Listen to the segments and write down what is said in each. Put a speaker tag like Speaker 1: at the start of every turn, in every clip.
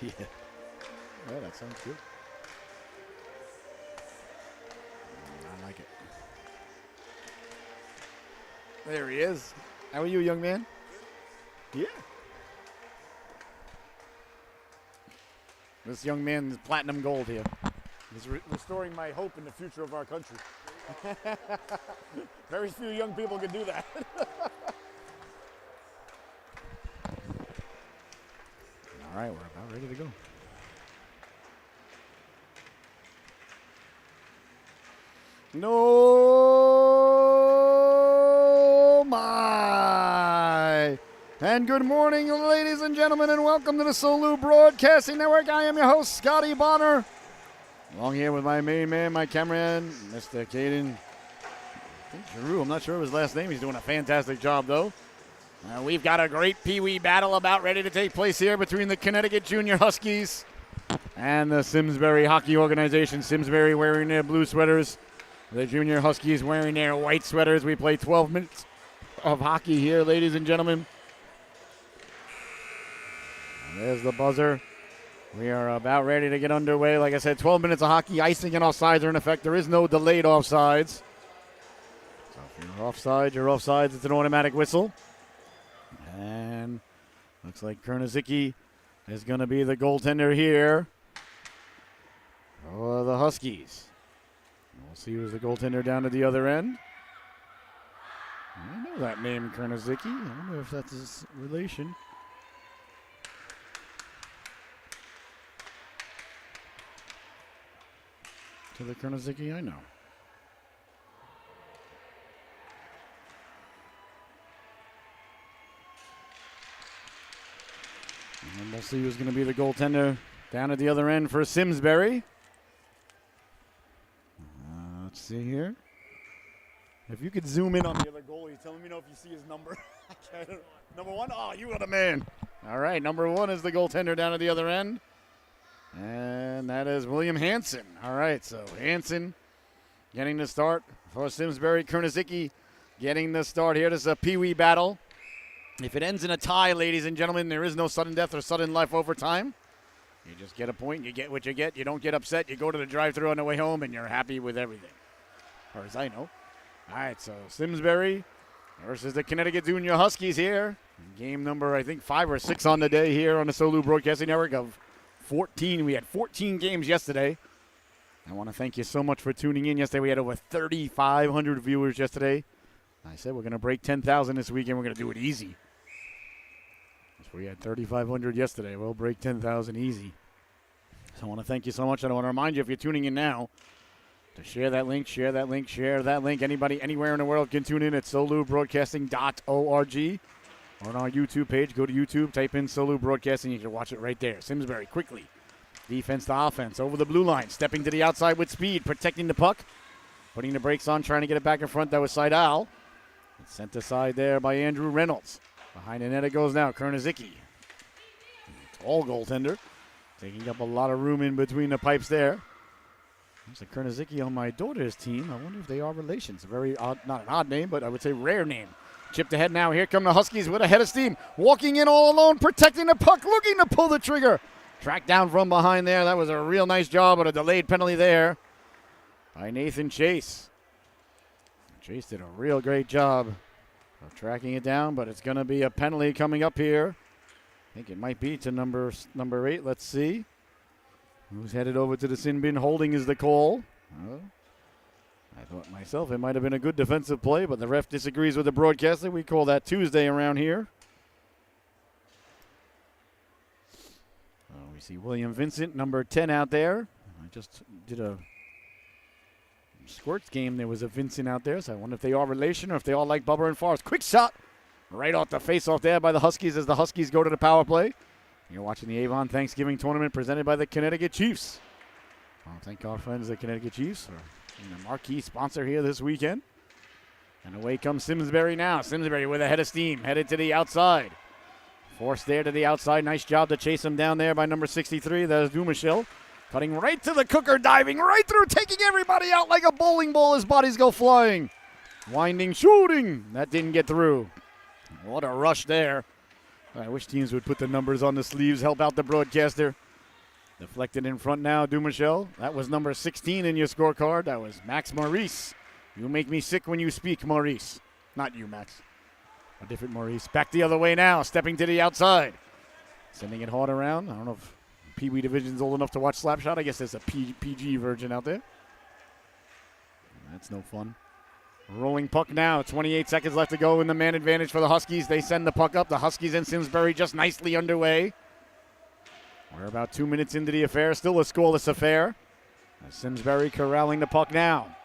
Speaker 1: Yeah. Yeah, that sounds good. I like it. There he is. How are you, young man? Yeah. This young man is platinum gold here. He's restoring my hope in the future of our country. Very few young people can do that. All right, we're about ready to go. No, my. And good morning, ladies and gentlemen, and welcome to the Solu Broadcasting Network. I am your host, Scotty Bonner. Along here with my main man, my cameraman, Mr. Caden. I think Giroux, I'm not sure of his last name. He's doing a fantastic job, though. We've got a great Pee Wee battle about ready to take place here between the Connecticut Junior Huskies and the Simsbury Hockey Organization. Simsbury wearing their blue sweaters. The Junior Huskies wearing their white sweaters. We play 12 minutes of hockey here, ladies and gentlemen. And there's the buzzer. We are about ready to get underway. Like I said, 12 minutes of hockey. Icing and offsides are in effect. There is no delayed offsides. So if you're offside, you're offsides. It's an automatic whistle. And looks like Kernizicki is going to be the goaltender here for the Huskies. We'll see who's the goaltender down to the other end. I know that name, Kernizicki. I wonder if that's his relation. To the Kernizicki I know. And we'll see who's going to be the goaltender down at the other end for Simsbury. Let's see here. If you could zoom in on the other goalie, tell me if you see his number. Number one? Oh, you are the man. All right, number one is the goaltender down at the other end. And that is William Hansen. All right, so Hansen getting the start for Simsbury. Kernizicki getting the start here. This is a Pee Wee battle. If it ends in a tie, ladies and gentlemen, there is no sudden death or sudden life overtime. You just get a point. You get what you get. You don't get upset. You go to the drive-thru on the way home, and you're happy with everything, as far as I know. All right, so Simsbury versus the Connecticut Junior Huskies here. Game number, I think, 5 or 6 on the day here on the Solu Broadcasting Network of 14. We had 14 games yesterday. I want to thank you so much for tuning in yesterday. We had over 3,500 viewers yesterday. I said we're going to break 10,000 this weekend. We're going to do it easy. We had 3,500 yesterday. We'll break 10,000 easy. So I want to thank you so much. And I want to remind you, if you're tuning in now, to share that link, share that link, share that link. Anybody anywhere in the world can tune in at solubroadcasting.org or on our YouTube page. Go to YouTube, type in Solu Broadcasting. You can watch it right there. Simsbury quickly. Defense to offense. Over the blue line. Stepping to the outside with speed. Protecting the puck. Putting the brakes on. Trying to get it back in front. That was Seidel. It's sent aside there by Andrew Reynolds. Behind the net it goes now. Kernizicki. Tall goaltender. Taking up a lot of room in between the pipes there. There's a Kernizicki on my daughter's team. I wonder if they are relations. A very odd, not an odd name, but I would say rare name. Chipped ahead now. Here come the Huskies with a head of steam. Walking in all alone, protecting the puck, looking to pull the trigger. Tracked down from behind there. That was a real nice job, but a delayed penalty there by Nathan Chase. Chase did a real great job of tracking it down, but it's going to be a penalty coming up here. I think it might be to number 8. Let's see. Who's headed over to the sin bin? Holding is the call. Well, I thought myself it might have been a good defensive play, but the ref disagrees with the broadcaster. We call that Tuesday around here. We see William Vincent, number 10 out there. I just did a Squirts game. There was a Vincent out there, so I wonder if they are relation or if they all like Bubba and Forrest. Quick shot right off the face-off there by the Huskies as the Huskies go to the power play. You're watching the Avon Thanksgiving Tournament presented by the Connecticut Chiefs. I'll thank our friends, the Connecticut Chiefs, for being a marquee sponsor here this weekend. And away comes Simsbury now. Simsbury with a head of steam, headed to the outside. Forced there to the outside. Nice job to chase him down there by number 63. That is Dumashil. Cutting right to the cooker, diving right through, taking everybody out like a bowling ball as bodies go flying. Winding, shooting. That didn't get through. What a rush there. I wish teams would put the numbers on the sleeves, help out the broadcaster. Deflected in front now, Dumichel. That was number 16 in your scorecard. That was Max Maurice. You make me sick when you speak, Maurice. Not you, Max. A different Maurice. Back the other way now, stepping to the outside. Sending it hard around. I don't know if Pee Wee Division's old enough to watch Slapshot. I guess there's a PG version out there. That's no fun. Rolling puck now. 28 seconds left to go in the man advantage for the Huskies. They send the puck up. The Huskies and Simsbury just nicely underway. We're about 2 minutes into the affair. Still a scoreless affair. Simsbury corralling the puck now.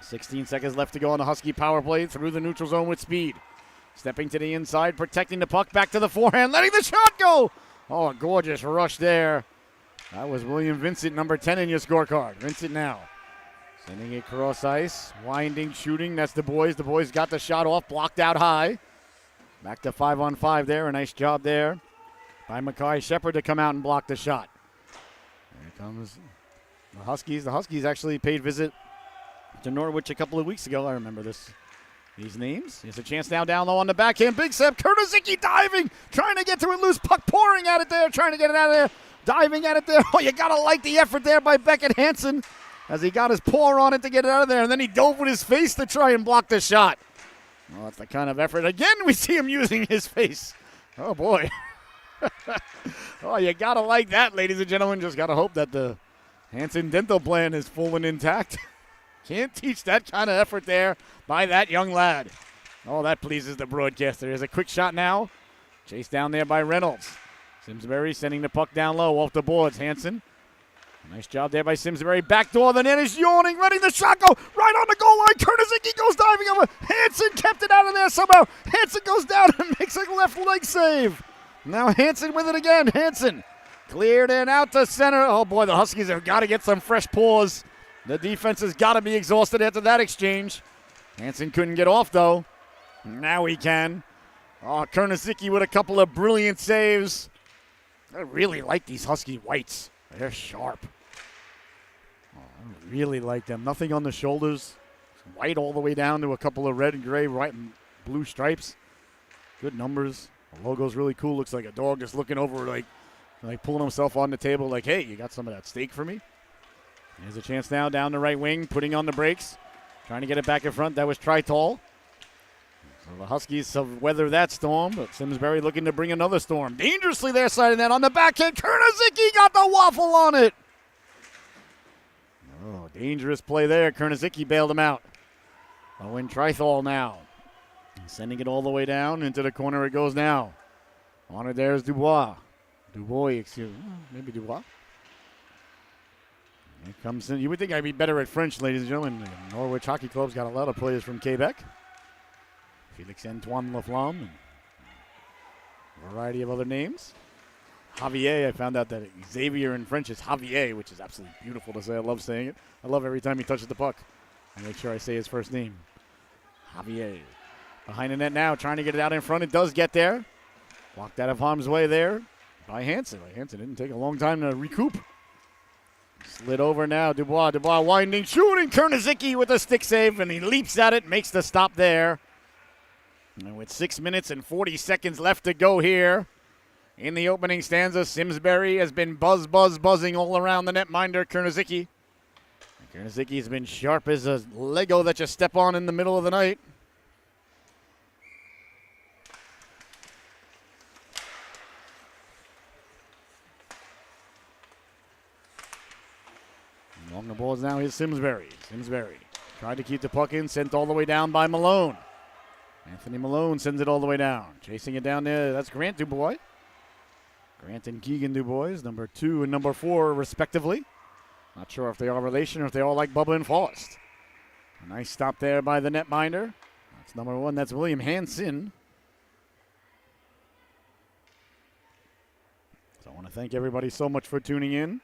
Speaker 1: 16 seconds left to go on the Husky power play through the neutral zone with speed. Stepping to the inside, protecting the puck, back to the forehand, letting the shot go. Oh, a gorgeous rush there. That was William Vincent, number 10 in your scorecard. Vincent now. Sending it cross ice, winding, shooting. That's the boys. The boys got the shot off, blocked out high. Back to 5-on-5 there. A nice job there by Mackay Shepard to come out and block the shot. Here comes the Huskies. The Huskies actually paid visit to Norwich a couple of weeks ago. I remember these names. Here's a chance now down low on the backhand. Big Seb Kurtazicki diving, trying to get to it loose. Puck pouring at it there, trying to get it out of there. Diving at it there. Oh, you got to like the effort there by Beckett Hansen as he got his paw on it to get it out of there. And then he dove with his face to try and block the shot. Well, that's the kind of effort. Again, we see him using his face. Oh, boy. Oh, you got to like that, ladies and gentlemen. Just got to hope that the Hansen dental plan is full and intact. Can't teach that kind of effort there by that young lad. Oh, that pleases the broadcaster. There's a quick shot now. Chased down there by Reynolds. Simsbury sending the puck down low off the boards. Hansen. Nice job there by Simsbury. Backdoor, the net is yawning, letting the shot go right on the goal line. Kurtazicki goes diving over. Hansen kept it out of there somehow. Hansen goes down and makes a left leg save. Now Hansen with it again. Hansen cleared and out to center. Oh, boy, the Huskies have got to get some fresh paws. The defense has got to be exhausted after that exchange. Hansen couldn't get off, though. Now he can. Oh, Kurtazicki with a couple of brilliant saves. I really like these Husky whites. They're sharp. Oh, I really like them. Nothing on the shoulders. White all the way down to a couple of red and gray, white and blue stripes. Good numbers. The logo's really cool. Looks like a dog just looking over, like pulling himself on the table, like, hey, you got some of that steak for me? Here's a chance now down the right wing, putting on the brakes. Trying to get it back in front. That was Tritol. So the Huskies have weathered that storm, but Simsbury looking to bring another storm. Dangerously there, side of that on the backhand. Kurtazicki got the waffle on it. Oh, dangerous play there. Kurtazicki bailed him out. Owen Tritol now. Sending it all the way down. Into the corner it goes now. On it there's Dubois. Excuse me. Maybe Dubois. Here comes in. You would think I'd be better at French, ladies and gentlemen. The Norwich Hockey Club's got a lot of players from Quebec. Felix Antoine Laflamme, and a variety of other names. Javier, I found out that Xavier in French is Javier, which is absolutely beautiful to say. I love saying it. I love every time he touches the puck. I make sure I say his first name. Javier. Behind the net now, trying to get it out in front. It does get there. Blocked out of harm's way there by Hansen. Hansen didn't take a long time to recoup. Slid over now, Dubois. Dubois winding, shooting. Kurtazicki with a stick save, and he leaps at it, makes the stop there. And with 6 minutes and 40 seconds left to go here in the opening stanza, Simsbury has been buzzing all around the netminder, Kurtazicki. Kurtazicki has been sharp as a Lego that you step on in the middle of the night. Along the balls now, here's Simsbury. Simsbury tried to keep the puck in, sent all the way down by Malone. Anthony Malone sends it all the way down. Chasing it down there, that's Grant Dubois. Grant and Keegan Dubois, number 2 and number 4, respectively. Not sure if they are relation or if they all like Bubba and Forrest. A nice stop there by the netminder. That's number 1, that's William Hansen. So I want to thank everybody so much for tuning in.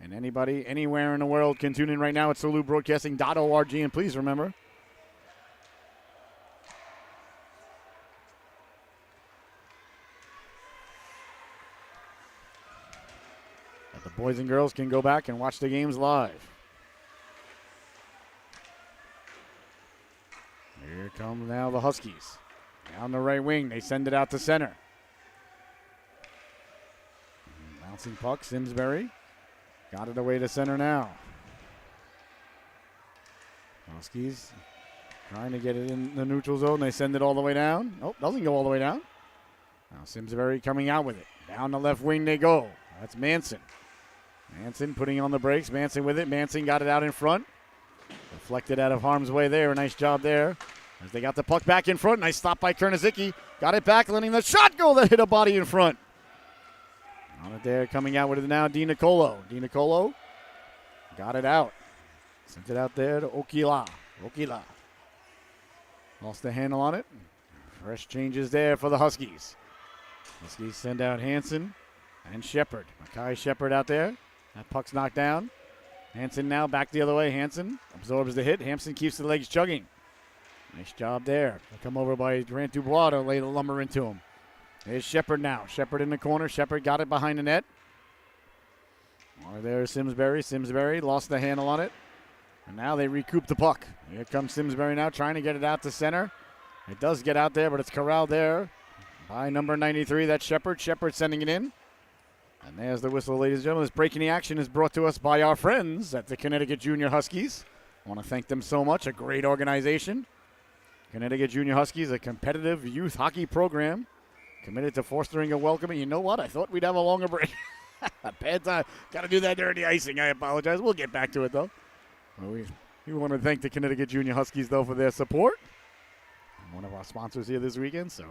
Speaker 1: And anybody, anywhere in the world can tune in right now at salubroadcasting.org. And please remember, that the boys and girls can go back and watch the games live. Here come now the Huskies. Down the right wing, they send it out to center. Bouncing puck, Simsbury. Got it away to center now. Huskies trying to get it in the neutral zone. They send it all the way down. Oh, doesn't go all the way down. Now Simsbury coming out with it. Down the left wing they go. That's Manson. Manson putting on the brakes. Manson with it. Manson got it out in front. Deflected out of harm's way there. Nice job there. As they got the puck back in front. Nice stop by Kernizicki. Got it back, letting the shot go that hit a body in front. On it there, coming out with it now, Di Nicolo. Di Nicolo got it out. Sent it out there to Okila. Okila lost the handle on it. Fresh changes there for the Huskies. Huskies send out Hansen and Shepard. Makai Shepard out there. That puck's knocked down. Hansen now back the other way. Hansen absorbs the hit. Hampson keeps the legs chugging. Nice job there. They come over by Grant Dubois to lay the lumber into him. There's Shepard now. Shepard in the corner. Shepard got it behind the net. There's Simsbury. Simsbury lost the handle on it. And now they recoup the puck. Here comes Simsbury now trying to get it out to center. It does get out there, but it's corralled there by number 93. That's Shepard. Shepard sending it in. And there's the whistle, ladies and gentlemen. This breaking the action is brought to us by our friends at the Connecticut Junior Huskies. I want to thank them so much. A great organization. Connecticut Junior Huskies, a competitive youth hockey program committed to fostering a welcoming. You know what? I thought we'd have a longer break. Bad time. Got to do that during the icing. I apologize. We'll get back to it, though. Well, we want to thank the Connecticut Junior Huskies, though, for their support. One of our sponsors here this weekend, so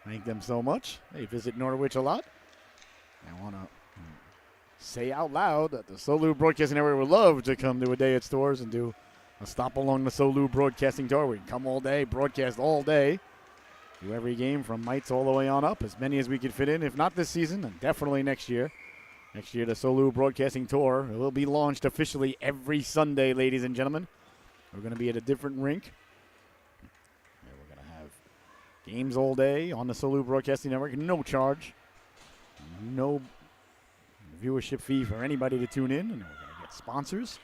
Speaker 1: thank them so much. They visit Norwich a lot. I want to say out loud that the Solu Broadcasting Network would love to come to a day at Stores and do a stop along the Solu Broadcasting Tour. We can come all day, broadcast all day, do every game from Mites all the way on up, as many as we could fit in. If not this season, then definitely next year. Next year, the Solu Broadcasting Tour will be launched officially every Sunday, ladies and gentlemen. We're going to be at a different rink. We're going to have games all day on the Solu Broadcasting Network, no charge, no viewership fee for anybody to tune in, and we're going to get sponsors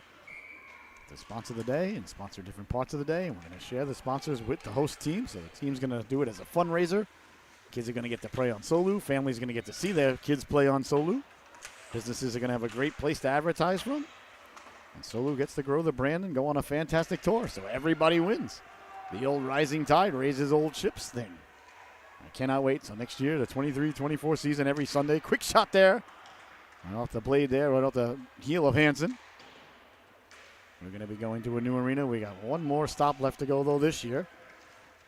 Speaker 1: to sponsor the day and sponsor different parts of the day, and we're going to share the sponsors with the host team. So the team's going to do it as a fundraiser. Kids are going to get to play on Solu. Families are going to get to see their kids play on Solu. Businesses are going to have a great place to advertise from. And Solu gets to grow the brand and go on a fantastic tour, so everybody wins. The old rising tide raises old ships thing. I cannot wait. So next year, the 23-24 season, every Sunday. Quick shot there. Right off the blade there, right off the heel of Hansen. We're going to be going to a new arena. We got one more stop left to go, though, this year.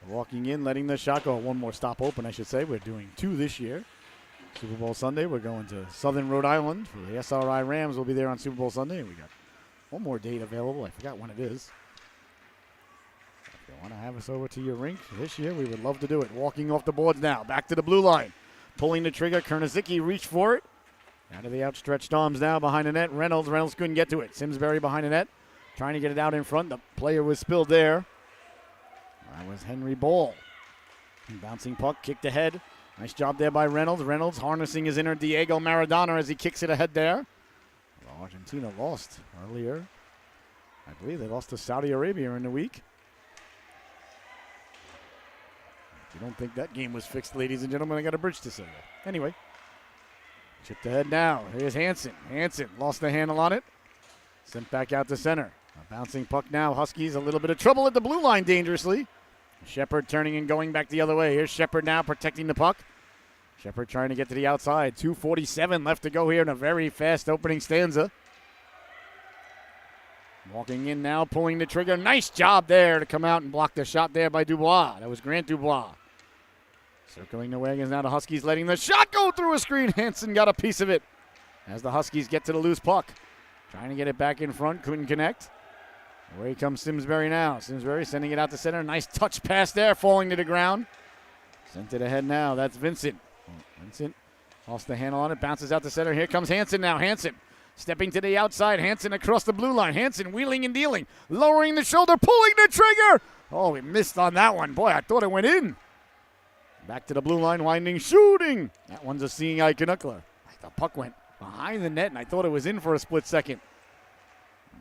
Speaker 1: Walking in, letting the shot go. One more stop open, I should say. We're doing two this year. Super Bowl Sunday, we're going to Southern Rhode Island. For the SRI Rams will be there on Super Bowl Sunday. And we got one more date available. I forgot when it is. If you want to have us over to your rink this year, we would love to do it. Walking off the boards now. Back to the blue line. Pulling the trigger. Kernizicki reached for it. Out of the outstretched arms now behind the net. Reynolds couldn't get to it. Simsbury behind the net. Trying to get it out in front. The player was spilled there. That was Henry Ball. Bouncing puck, kicked ahead. Nice job there by Reynolds. Reynolds harnessing his inner Diego Maradona as he kicks it ahead there. Well, Argentina lost earlier. I believe they lost to Saudi Arabia in the week. If you don't think that game was fixed, ladies and gentlemen, I got a bridge to say that. Anyway, chipped ahead now. Here's Hansen. Hansen lost the handle on it. Sent back out to center. A bouncing puck now. Huskies a little bit of trouble at the blue line dangerously. Shepard turning and going back the other way. Here's Shepard now protecting the puck. Shepard trying to get to the outside. 2:47 left to go here in a very fast opening stanza. Walking in now, pulling the trigger. Nice job there to come out and block the shot there by Dubois. That was Grant Dubois. Circling the wagons now. The Huskies letting the shot go through a screen. Hansen got a piece of it as the Huskies get to the loose puck. Trying to get it back in front. Couldn't connect. Away comes Simsbury now. Simsbury sending it out to center. Nice touch pass there, falling to the ground. Sent it ahead now. That's Vincent. Vincent lost the handle on it. Bounces out to center. Here comes Hansen now. Hansen stepping to the outside. Hansen across the blue line. Hansen wheeling and dealing. Lowering the shoulder. Pulling the trigger. Oh, we missed on that one. Boy, I thought it went in. Back to the blue line. Winding. Shooting. That one's a seeing eye Canuckler. The puck went behind the net, and I thought it was in for a split second.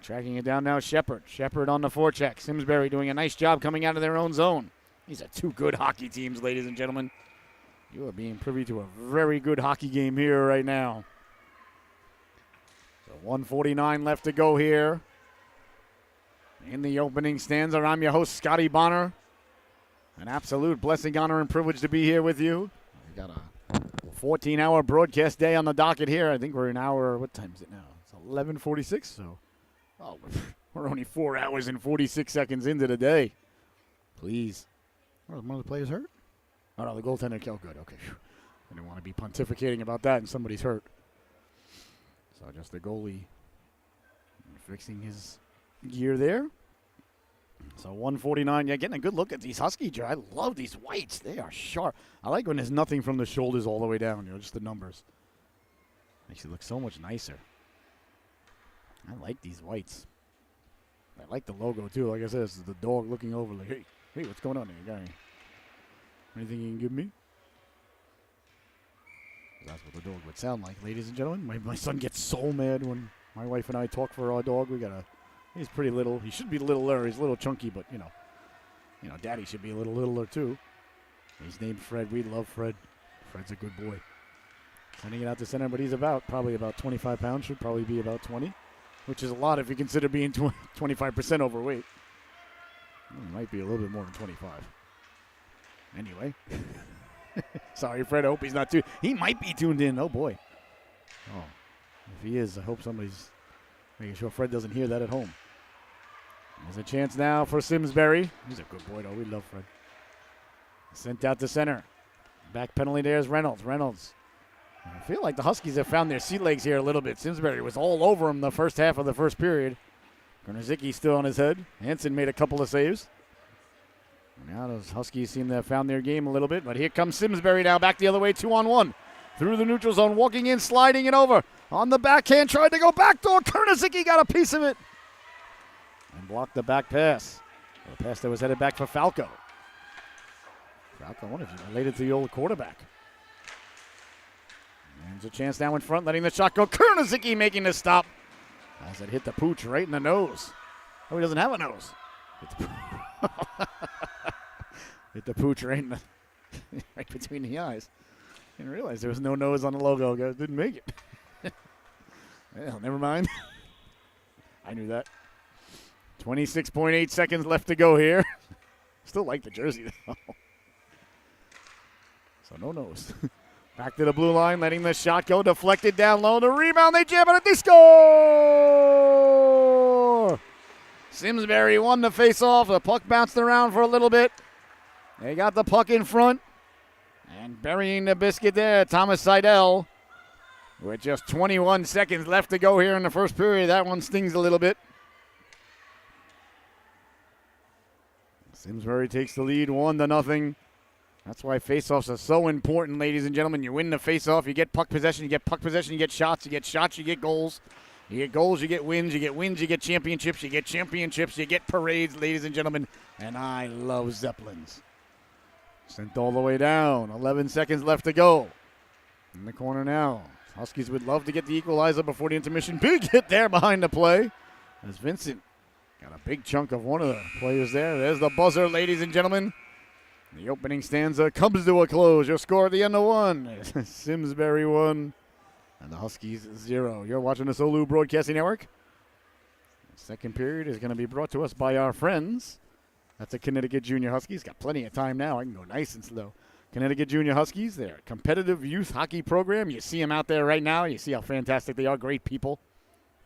Speaker 1: Tracking it down now, Shepard. Shepard on the forecheck. Simsbury doing a nice job coming out of their own zone. These are two good hockey teams, ladies and gentlemen. You are being privy to a very good hockey game here right now. So 1:49 left to go here. In the opening stanza, I'm your host, Scotty Bonner. An absolute blessing, honor, and privilege to be here with you. We got a 14-hour broadcast day on the docket here. I think we're an hour. What time is it now? It's 11:46. So, we're only 4 hours and 46 seconds into the day. Please. Oh, one of the players hurt? Oh, no, the goaltender. Oh, good. Okay. I didn't want to be pontificating about that and somebody's hurt. So just the goalie fixing his gear there. So 1:49. Yeah, getting a good look at these Husky jerseys. I love these whites. They are sharp. I like when there's nothing from the shoulders all the way down, just the numbers. Makes it look so much nicer. I like these whites. I like the logo, too. Like I said, this is the dog looking over like, hey, what's going on there, guy? Anything you can give me? That's what the dog would sound like, ladies and gentlemen. My son gets so mad when my wife and I talk for our dog. He's pretty little. He should be littler. He's a little chunky, but, Daddy should be a little littler, too. He's named Fred. We love Fred. Fred's a good boy. Sending it out to center, but he's probably about 25 pounds. Should probably be about 20, which is a lot if you consider being 25% overweight. He might be a little bit more than 25. Anyway. Sorry, Fred. I hope he's not too. He might be tuned in. Oh, boy. Oh, if he is, I hope somebody's making sure Fred doesn't hear that at home. There's a chance now for Simsbury. He's a good boy, though. We love Fred. Sent out to center. Back penalty there is Reynolds. I feel like the Huskies have found their sea legs here a little bit. Simsbury was all over him the first half of the first period. Kornacki still on his head. Hansen made a couple of saves. Now those Huskies seem to have found their game a little bit, but here comes Simsbury now back the other way, 2-on-1. Through the neutral zone, walking in, sliding it over. On the backhand, tried to go backdoor. Kornacki got a piece of it. And blocked the back pass. The pass that was headed back for Falco. Falco, I wonder if he's related to the old quarterback. And there's a chance now in front, letting the shot go. Kornacki making the stop. As it hit the pooch right in the nose. Oh, he doesn't have a nose. Hit the pooch right between the eyes. Didn't realize there was no nose on the logo. Guys didn't make it. Well, never mind. I knew that. 26.8 seconds left to go here. Still like the jersey, though. So no nose. Back to the blue line, letting the shot go. Deflected down low. The rebound, they jam it. They score! Simsbury won the face-off. The puck bounced around for a little bit. They got the puck in front. And burying the biscuit there, Thomas Seidel. With just 21 seconds left to go here in the first period. That one stings a little bit. Simsbury takes the lead 1-0. That's why face-offs are so important, ladies and gentlemen. You win the face-off, you get puck possession, you get shots, you get shots, you get goals. You get goals, you get wins, you get championships, you get parades, ladies and gentlemen. And I love Zeppelins. Sent all the way down. 11 seconds left to go. In the corner now. Huskies would love to get the equalizer before the intermission. Big hit there behind the play. As Vincent got a big chunk of one of the players there. There's the buzzer, ladies and gentlemen. The opening stanza comes to a close. Your score at the end of 1. Simsbury 1. And the Huskies 0. You're watching the Solu Broadcasting Network. The second period is going to be brought to us by our friends. That's the Connecticut Junior Huskies. Got plenty of time now. I can go nice and slow. Connecticut Junior Huskies, they're a competitive youth hockey program. You see them out there right now. You see how fantastic they are. Great people.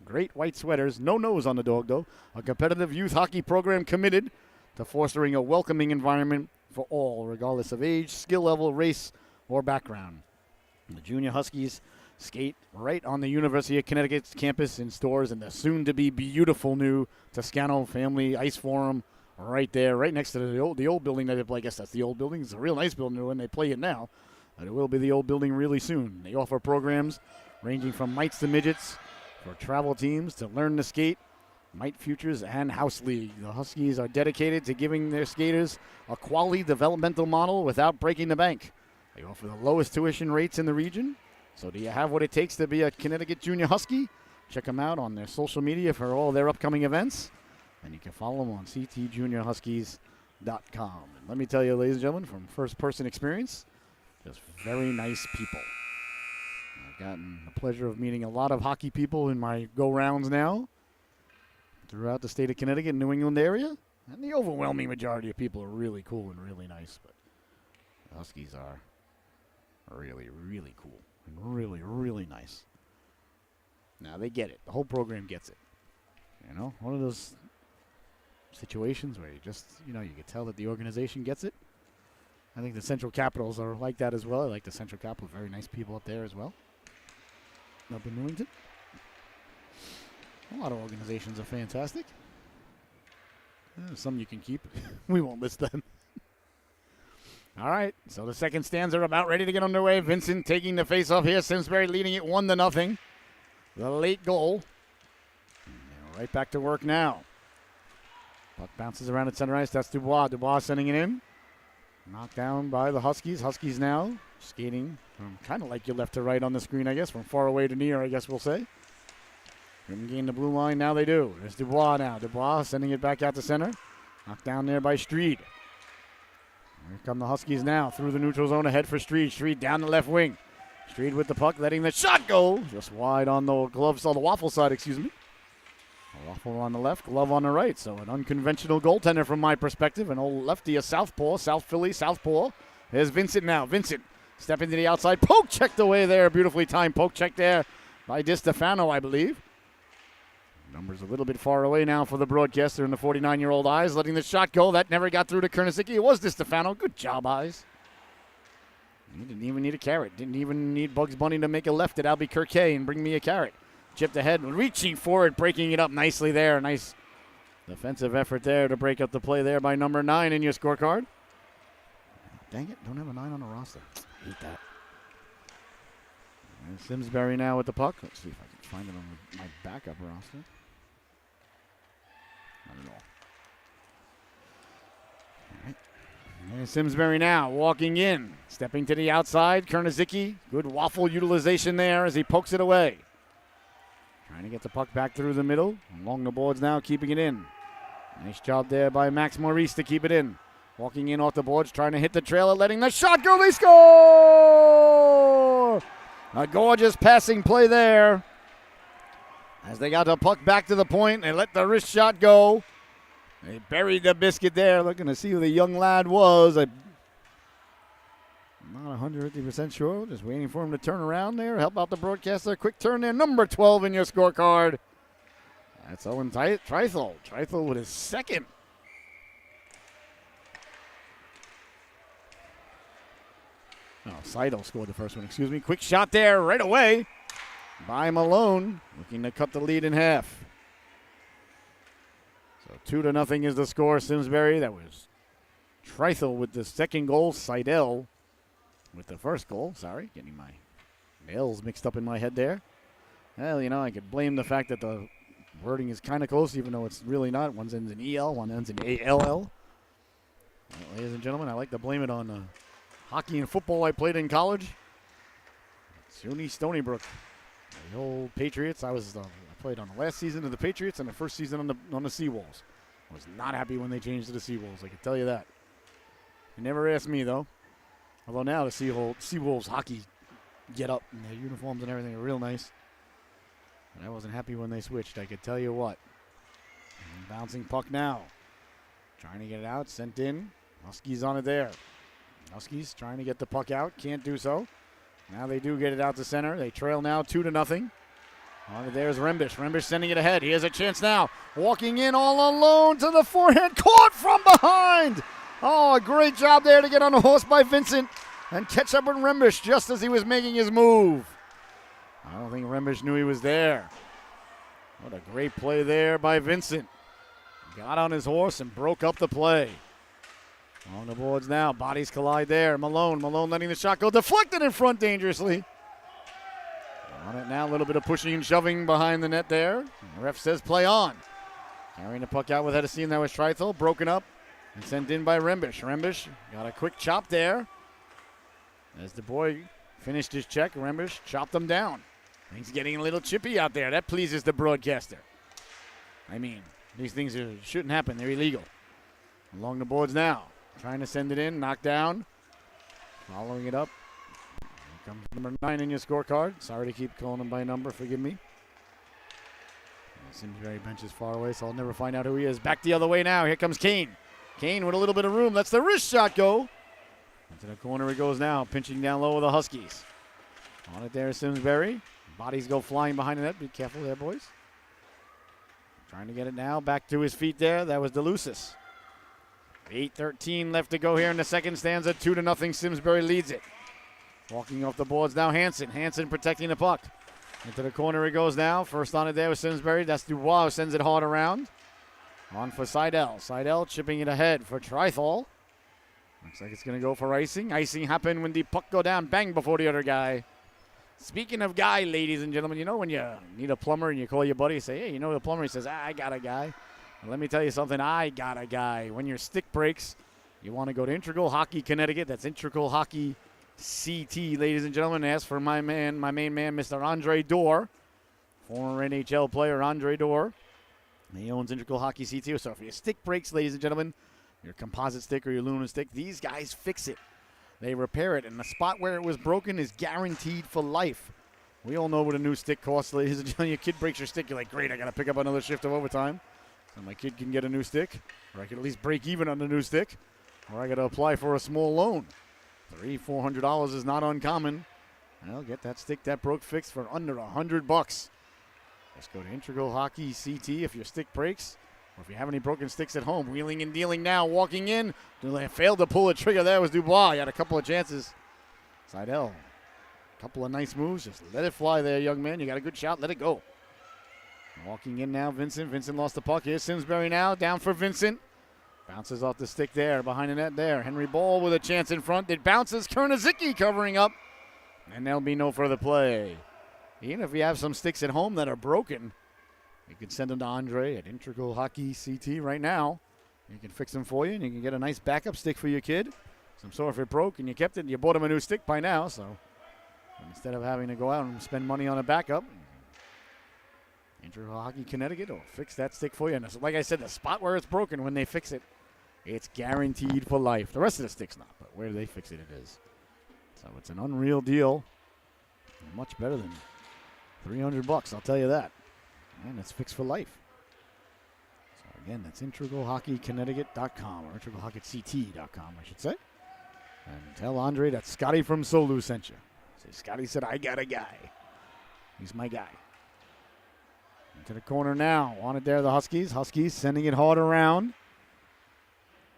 Speaker 1: Great white sweaters. No nose on the dog, though. A competitive youth hockey program committed to fostering a welcoming environment for all, regardless of age, skill level, race, or background. The Junior Huskies skate right on the University of Connecticut's campus in stores in the soon-to-be beautiful new Toscano Family Ice Forum right there, right next to the old building. I guess that's the old building. It's a real nice building when they play it now, but it will be the old building really soon. They offer programs ranging from mites to midgets for travel teams to learn to skate, Mite Futures, and House League. The Huskies are dedicated to giving their skaters a quality developmental model without breaking the bank. They offer the lowest tuition rates in the region. So do you have what it takes to be a Connecticut Junior Husky? Check them out on their social media for all their upcoming events. And you can follow them on ctjuniorhuskies.com. And let me tell you, ladies and gentlemen, from first-person experience, just very nice people. I've gotten the pleasure of meeting a lot of hockey people in my go-rounds now throughout the state of Connecticut and New England area. And the overwhelming majority of people are really cool and really nice. But the Huskies are really, really cool and really, really nice. Now, they get it. The whole program gets it. You know, one of those situations where you just, you know, you can tell that the organization gets it. I think the Central Capitals are like that as well. I like the Central Capitals. Very nice people up there as well. Up in Newington. A lot of organizations are fantastic. Some you can keep. We won't list them. All right, so the second stanza are about ready to get underway. Vincent taking the face-off here. Simsbury leading it 1-0. The late goal. And right back to work now. Puck bounces around at center ice. That's Dubois. Dubois sending it in. Knocked down by the Huskies. Huskies now skating kind of like your left to right on the screen, I guess. From far away to near, I guess we'll say. Couldn't gain the blue line. Now they do. There's Dubois now. Dubois sending it back out to center. Knocked down there by Streed. Here come the Huskies now through the neutral zone ahead for Streed. Streed down the left wing. Streed with the puck, letting the shot go. Just wide on the gloves, on the waffle side, excuse me. A waffle on the left, glove on the right. So an unconventional goaltender from my perspective. An old lefty, a southpaw, South Philly, southpaw. There's Vincent now. Vincent stepping to the outside. Poke checked away there. Beautifully timed poke check there by DiStefano, I believe. Numbers a little bit far away now for the broadcaster and the 49-year-old Eyes, letting the shot go. That never got through to Kernicki. It was DiStefano. Good job, Eyes. He didn't even need a carrot. Didn't even need Bugs Bunny to make a left at Albuquerque and bring me a carrot. Chipped ahead, reaching for it, breaking it up nicely there. Nice defensive effort there to break up the play there by number 9 in your scorecard. Dang it, don't have a 9 on the roster. I hate that. And Simsbury now with the puck. Let's see if I can find it on my backup roster. Not at all. All right. And Simsbury now walking in, stepping to the outside. Kernicki, good waffle utilization there as he pokes it away. Trying to get the puck back through the middle. Along the boards now, keeping it in. Nice job there by Max Maurice to keep it in. Walking in off the boards, trying to hit the trailer, letting the shot go. They score! A gorgeous passing play there. As they got the puck back to the point, they let the wrist shot go. They buried the biscuit there, looking to see who the young lad was. I'm not 150% sure. Just waiting for him to turn around there, help out the broadcaster. Quick turn there, number 12 in your scorecard. That's Owen Treithel. Treithel with his second. Oh, Seidel scored the first one, excuse me. Quick shot there right away by Malone, looking to cut the lead in half. So 2-0 is the score. Simsbury, that was Treithel with the second goal. Seidel with the first goal. Sorry, getting my nails mixed up in my head there. Well, you know, I could blame the fact that the wording is kind of close, even though it's really not. One ends in EL, one ends in ALL. Well, ladies and gentlemen, I like to blame it on hockey and football I played in college. SUNY Stony Brook. The old Patriots. I played on the last season of the Patriots and the first season on the Seawolves. I was not happy when they changed to the Seawolves, I can tell you that. You never asked me, though. Although now the Seawolves hockey get up and their uniforms and everything are real nice. But I wasn't happy when they switched, I could tell you what. And bouncing puck now. Trying to get it out, sent in. Huskies on it there. Huskies trying to get the puck out, can't do so. Now they do get it out to center. They trail now 2-0. On it there's Rembish. Rembish sending it ahead. He has a chance now. Walking in all alone to the forehand. Caught from behind. Oh, a great job there to get on the horse by Vincent and catch up with Rembish just as he was making his move. I don't think Rembish knew he was there. What a great play there by Vincent. Got on his horse and broke up the play. On the boards now. Bodies collide there. Malone letting the shot go. Deflected in front dangerously. On it now. A little bit of pushing and shoving behind the net there. And the ref says play on. Carrying the puck out with Hedison. That was Treithel. Broken up and sent in by Rembish. Rembish got a quick chop there. As the boy finished his check, Rembish chopped him down. Things getting a little chippy out there. That pleases the broadcaster. I mean, these things shouldn't happen. They're illegal. Along the boards now. Trying to send it in. Knocked down. Following it up. Here Comes number 9 in your scorecard. Sorry to keep calling him by number. Forgive me. Simsbury bench is far away, so I'll never find out who he is. Back the other way now. Here comes Kane. Kane with a little bit of room. Lets the wrist shot go. Into the corner he goes now. Pinching down low with the Huskies. On it there, Simsbury. Bodies go flying behind the net. Be careful there, boys. Trying to get it now. Back to his feet there. That was DeLucis. 8:13 left to go here in the second stanza. 2-0. Simsbury leads it. Walking off the boards now, Hansen. Hansen protecting the puck. Into the corner he goes now. First on it there with Simsbury. That's Dubois who sends it hard around. On for Seidel. Seidel chipping it ahead for Trithal. Looks like it's going to go for icing. Icing happened when the puck go down, bang before the other guy. Speaking of guy, ladies and gentlemen, you know when you need a plumber and you call your buddy and say, hey, you know the plumber? He says, I got a guy. Well, let me tell you something. I got a guy. When your stick breaks, you want to go to Integral Hockey Connecticut. That's Integral Hockey CT, ladies and gentlemen. Ask for my main man, Mr. Andre Dorr, former NHL player Andre Dorr. He owns Integral Hockey CT. So if your stick breaks, ladies and gentlemen, your composite stick or your aluminum stick, these guys fix it. They repair it, and the spot where it was broken is guaranteed for life. We all know what a new stick costs, ladies and gentlemen. Your kid breaks your stick, you're like, great, I got to pick up another shift of overtime. So my kid can get a new stick, or I can at least break even on the new stick, or I got to apply for a small loan. $300-400 is not uncommon. Well, get that stick that broke fixed for under $100. Just go to Integral Hockey CT if your stick breaks, or if you have any broken sticks at home. Wheeling and dealing now, walking in. Failed to pull a trigger. There was Dubois. He had a couple of chances. Seidel, a couple of nice moves. Just let it fly there, young man. You got a good shot. Let it go. Walking in now, Vincent. Vincent lost the puck. Here's Simsbury now. Down for Vincent. Bounces off the stick there, behind the net there. Henry Ball with a chance in front. It bounces. Kernazicki covering up. And there'll be no further play. Even if you have some sticks at home that are broken, you can send them to Andre at Integral Hockey CT right now. He can fix them for you, and you can get a nice backup stick for your kid. So I'm sorry if it broke and you kept it and you bought him a new stick by now. So instead of having to go out and spend money on a backup, Integral Hockey Connecticut will fix that stick for you. And like I said, the spot where it's broken, when they fix it, it's guaranteed for life. The rest of the stick's not, but where they fix it, it is. So it's an unreal deal. Much better than $300, I'll tell you that. And it's fixed for life. So again, that's IntegralHockeyConnecticut.com, or IntegralHockeyCT.com, I should say. And tell Andre that Scotty from Solu sent you. Say, Scotty said, I got a guy. He's my guy. Into the corner now. On it there, the Huskies. Huskies sending it hard around.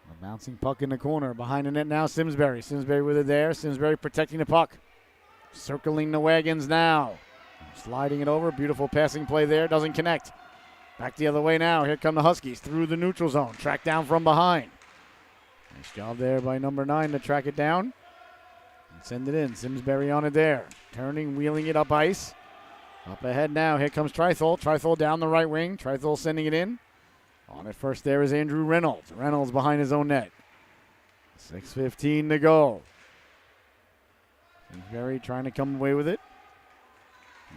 Speaker 1: A bouncing puck in the corner. Behind the net now, Simsbury. Simsbury with it there. Simsbury protecting the puck. Circling the wagons now. Sliding it over. Beautiful passing play there. Doesn't connect. Back the other way now. Here come the Huskies through the neutral zone. Tracked down from behind. Nice job there by number 9 to track it down. And send it in. Simsbury on it there. Turning, wheeling it up ice. Up ahead now. Here comes Trithal. Trithal down the right wing. Trithal sending it in. On it first there is Andrew Reynolds. Reynolds behind his own net. 6:15 to go. Simsbury trying to come away with it.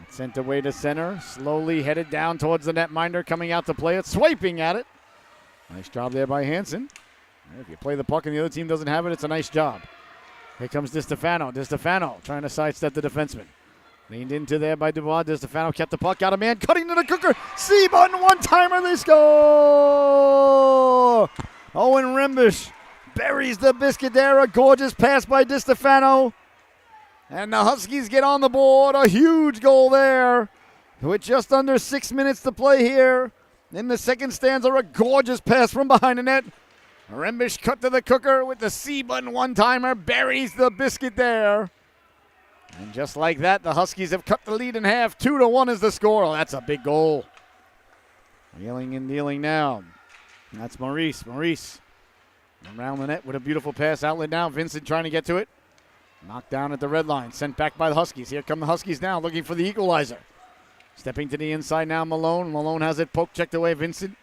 Speaker 1: It's sent away to center. Slowly headed down towards the netminder. Coming out to play it. Swiping at it. Nice job there by Hansen. If you play the puck and the other team doesn't have it, it's a nice job. Here comes DiStefano. DiStefano trying to sidestep the defenseman. Leaned into there by Dubois. DiStefano kept the puck. Got a man cutting to the cooker. C-button one-timer. They score! Owen Rembish buries the biscuit there. A gorgeous pass by DiStefano. And the Huskies get on the board. A huge goal there. With just under 6 minutes to play here. In the second stanza, a gorgeous pass from behind the net. Rembish cut to the cooker with the C-button one-timer. Buries the biscuit there. And just like that, the Huskies have cut the lead in half. 2-1 is the score. Oh, that's a big goal. Wheeling and dealing now. And that's Maurice. Maurice around the net with a beautiful pass outlet now. Vincent trying to get to it. Knocked down at the red line. Sent back by the Huskies. Here come the Huskies now looking for the equalizer. Stepping to the inside now, Malone. Malone has it poke checked away. Vincent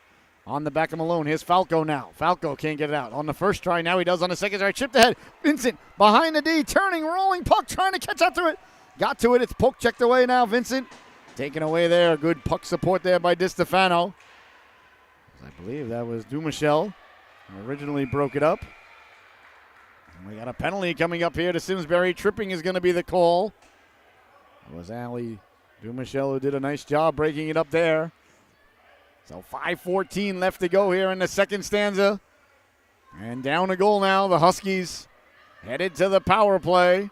Speaker 1: on the back of Malone. Here's Falco now. Falco can't get it out. On the first try, now he does on the second try. Chipped ahead. Vincent behind the D. Turning, rolling puck, trying to catch up to it. Got to it. It's poke checked away now. Vincent taken away there. Good puck support there by DiStefano. I believe that was Dumichel who originally broke it up. And we got a penalty coming up here to Simsbury. Tripping is going to be the call. It was Ali Dumichel who did a nice job breaking it up there. So 5:14 left to go here in the second stanza. And down a goal now, the Huskies headed to the power play.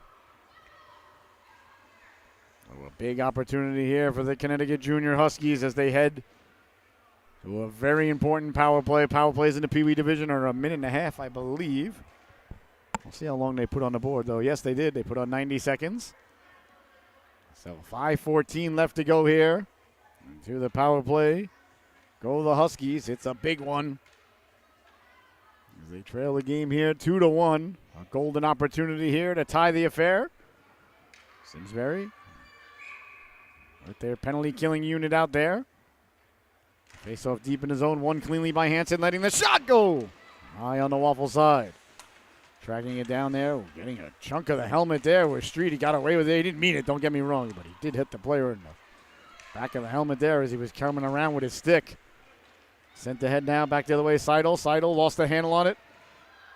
Speaker 1: So a big opportunity here for the Connecticut Junior Huskies as they head to a very important power play. Power plays in the Pee Wee division are a minute and a half, I believe. We'll see how long they put on the board, though. Yes, they did. They put on 90 seconds. So 5:14 left to go here. To the power play. Go the Huskies. It's a big one. As they trail the game here 2-1. A golden opportunity here to tie the affair. Simsbury with their penalty killing unit out there. Face off deep in his own. One cleanly by Hansen, letting the shot go. High on the waffle side. Tracking it down there. Getting a chunk of the helmet there where Street, he got away with it. He didn't mean it, don't get me wrong, but he did hit the player in the back of the helmet there as he was coming around with his stick. Sent the head now back the other way. Seidel lost the handle on it.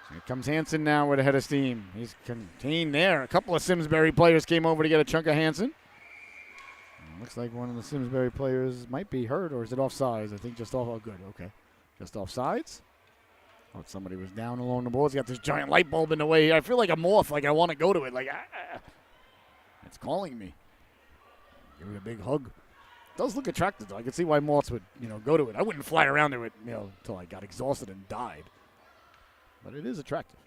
Speaker 1: Here comes Hansen now with a head of steam. He's contained there. A couple of Simsbury players came over to get a chunk of Hansen. Looks like one of the Simsbury players might be hurt, or is it offsides? I think just off. Oh, good. Okay. Just offsides. Oh, somebody was down along the boards. Got this giant light bulb in the way here. I feel like a moth. Like I want to go to it. Like, it's calling me. Give it a big hug. It does look attractive, though. I can see why moths would, go to it. I wouldn't fly around to it, until I got exhausted and died. But it is attractive.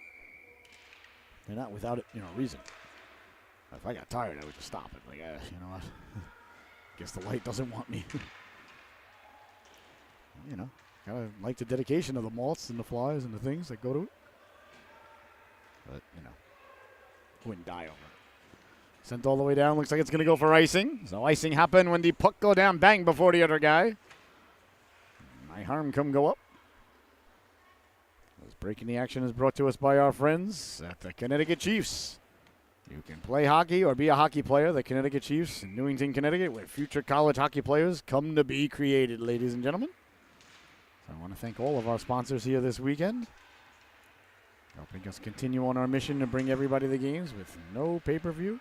Speaker 1: They're not without it, reason. If I got tired, I would just stop it. Like, you know what? Guess the light doesn't want me. Kind of like the dedication of the moths and the flies and the things that go to it. But, wouldn't die over it. Sent all the way down. Looks like it's going to go for icing. So icing happened when the puck go down, bang, before the other guy. My harm go up. This breaking the action is brought to us by our friends at the Connecticut Chiefs. You can play hockey or be a hockey player. The Connecticut Chiefs in Newington, Connecticut, where future college hockey players come to be created, ladies and gentlemen. So I want to thank all of our sponsors here this weekend, helping us continue on our mission to bring everybody the games with no pay-per-view,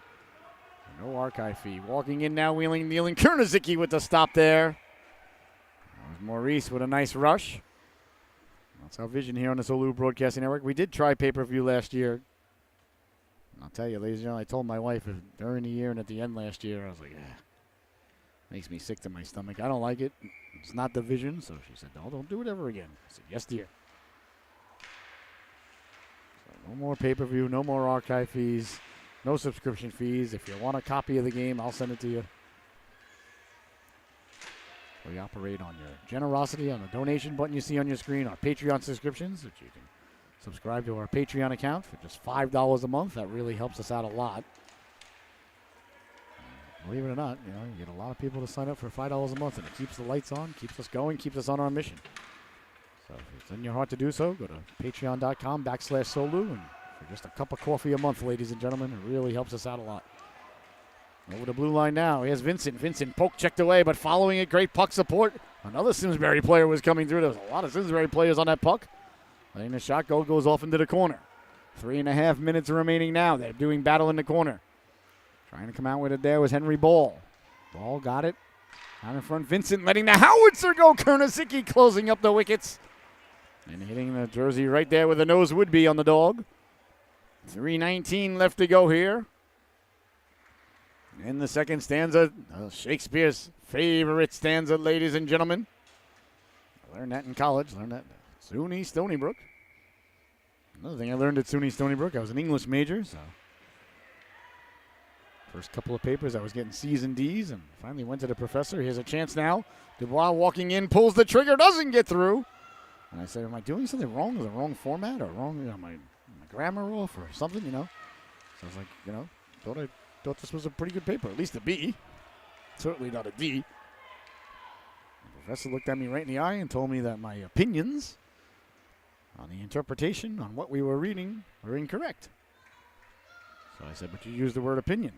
Speaker 1: no archive fee. Walking in now, wheeling, kneeling. Kernizicki with the stop there. There's Maurice with a nice rush. That's our vision here on the Olu Broadcasting Network. We did try pay-per-view last year. I'll tell you, ladies and gentlemen, I told my wife during the year and at the end last year, I was like, makes me sick to my stomach. I don't like it. It's not the vision. So she said, no, don't do it ever again. I said, yes, dear. So no more pay-per-view, no more archive fees, no subscription fees. If you want a copy of the game, I'll send it to you. We operate on your generosity, on the donation button you see on your screen, our Patreon subscriptions, which you can subscribe to our Patreon account for just $5 a month. That really helps us out a lot. Believe it or not, you get a lot of people to sign up for $5 a month, and it keeps the lights on, keeps us going, keeps us on our mission. So if it's in your heart to do so, go to patreon.com/Solu, and for just a cup of coffee a month, ladies and gentlemen, it really helps us out a lot. Over the blue line now. Here's Vincent. Vincent poke checked away, but following it, great puck support. Another Simsbury player was coming through. There was a lot of Simsbury players on that puck. Letting the shot go, goes off into the corner. 3.5 minutes remaining now. They're doing battle in the corner. Trying to come out with it there was Henry Ball. Ball got it. Out in front, Vincent letting the howitzer go. Kernizicki closing up the wickets. And hitting the jersey right there where the nose would be on the dog. 3:19 left to go here. In the second stanza, Shakespeare's favorite stanza, ladies and gentlemen. I learned that in college. Learned that at SUNY Stony Brook. Another thing I learned at SUNY Stony Brook, I was an English major, so first couple of papers, I was getting C's and D's, and finally went to the professor. Here's a chance now. Dubois walking in, pulls the trigger, doesn't get through. And I said, am I doing something wrong? Is it the wrong format or wrong, my grammar off or something, So I was like, thought this was a pretty good paper, at least a B. Certainly not a D. The professor looked at me right in the eye and told me that my opinions on the interpretation on what we were reading were incorrect. So I said, but you used the word opinion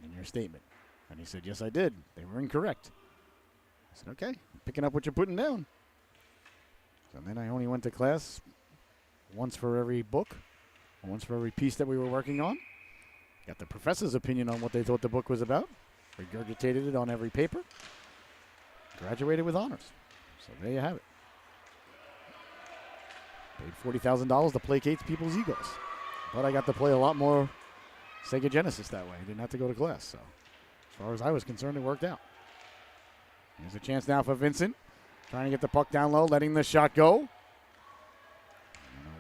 Speaker 1: in your statement. And he said, yes, I did. They were incorrect. I said, okay, I'm picking up what you're putting down. So then I only went to class once for every book, once for every piece that we were working on. Got the professor's opinion on what they thought the book was about. Regurgitated it on every paper. Graduated with honors. So there you have it. Paid $40,000 to placate people's egos. But I got to play a lot more Sega Genesis that way. I didn't have to go to class. So as far as I was concerned, it worked out. Here's a chance now for Vincent. Trying to get the puck down low, letting the shot go. And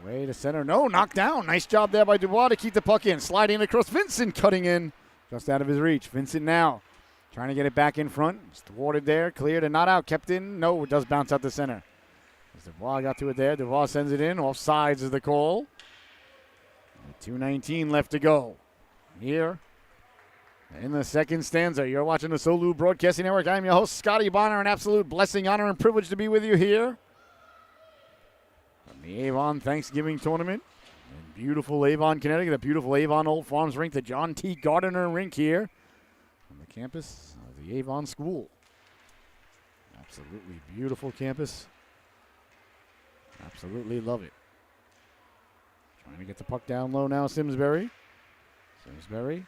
Speaker 1: away to center. No, knocked down. Nice job there by Dubois to keep the puck in. Sliding across. Vincent cutting in. Just out of his reach. Vincent now trying to get it back in front. It's thwarted there. Cleared and not out. Kept in. No, it does bounce out the center. As Dubois got to it there. Dubois sends it in. Off sides is the call. 2:19 left to go. Here in the second stanza. You're watching the Solu Broadcasting Network. I'm your host, Scotty Bonner. An absolute blessing, honor, and privilege to be with you here from the Avon Thanksgiving Tournament in beautiful Avon, Connecticut. The beautiful Avon Old Farms Rink, the John T. Gardner Rink here on the campus of the Avon School. Absolutely beautiful campus. Absolutely love it. Trying to get the puck down low now, Simsbury. Simsbury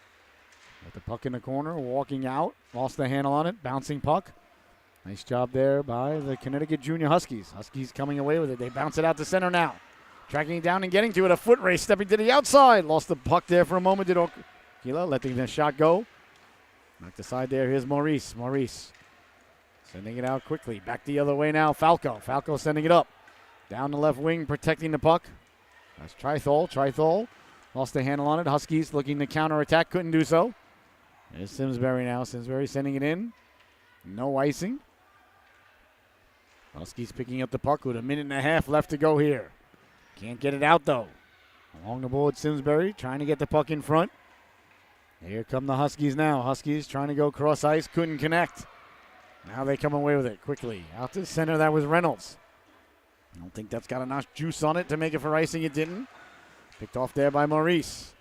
Speaker 1: with the puck in the corner, walking out. Lost the handle on it, bouncing puck. Nice job there by the Connecticut Junior Huskies. Huskies coming away with it. They bounce it out to center now. Tracking it down and getting to it. A foot race, stepping to the outside. Lost the puck there for a moment. Did Okila letting the shot go. Knocked aside there. Here's Maurice. Maurice sending it out quickly. Back the other way now. Falco. Falco sending it up. Down the left wing, protecting the puck. That's Trithol. Trithol lost the handle on it. Huskies looking to counterattack. Couldn't do so. There's Simsbury now. Simsbury sending it in. No icing. Huskies picking up the puck with a minute and a half left to go here. Can't get it out, though. Along the board, Simsbury trying to get the puck in front. Here come the Huskies now. Huskies trying to go cross ice. Couldn't connect. Now they come away with it quickly. Out to center, that was Reynolds. I don't think that's got enough juice on it to make it for icing. It didn't. Picked off there by Maurice.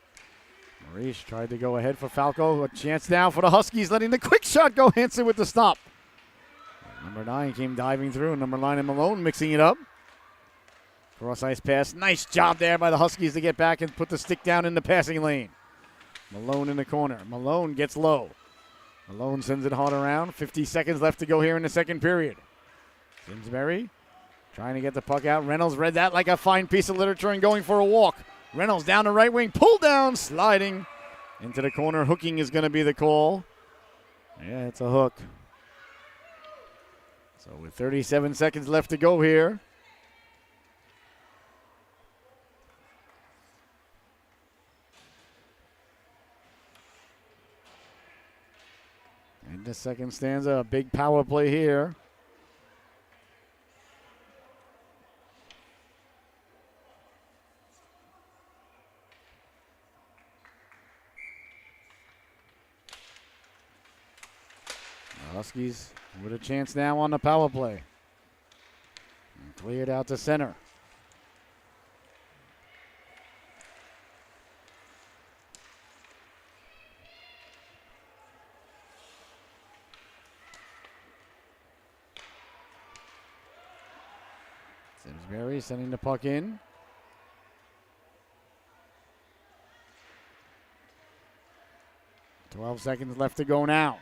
Speaker 1: Maurice tried to go ahead for Falco. A chance now for the Huskies, letting the quick shot go. Hansen with the stop. Number 9 came diving through. Number 9 and Malone mixing it up. Cross ice pass. Nice job there by the Huskies to get back and put the stick down in the passing lane. Malone in the corner. Malone gets low. Malone sends it hard around. 50 seconds left to go here in the second period. Simsbury trying to get the puck out. Reynolds read that like a fine piece of literature and going for a walk. Reynolds down the right wing. Pulled down. Sliding into the corner. Hooking is going to be the call. Yeah, it's a hook. So with 37 seconds left to go here. And the second stanza, a big power play here. Huskies with a chance now on the power play. And cleared out to center. Simsbury sending the puck in. .12 seconds left to go now.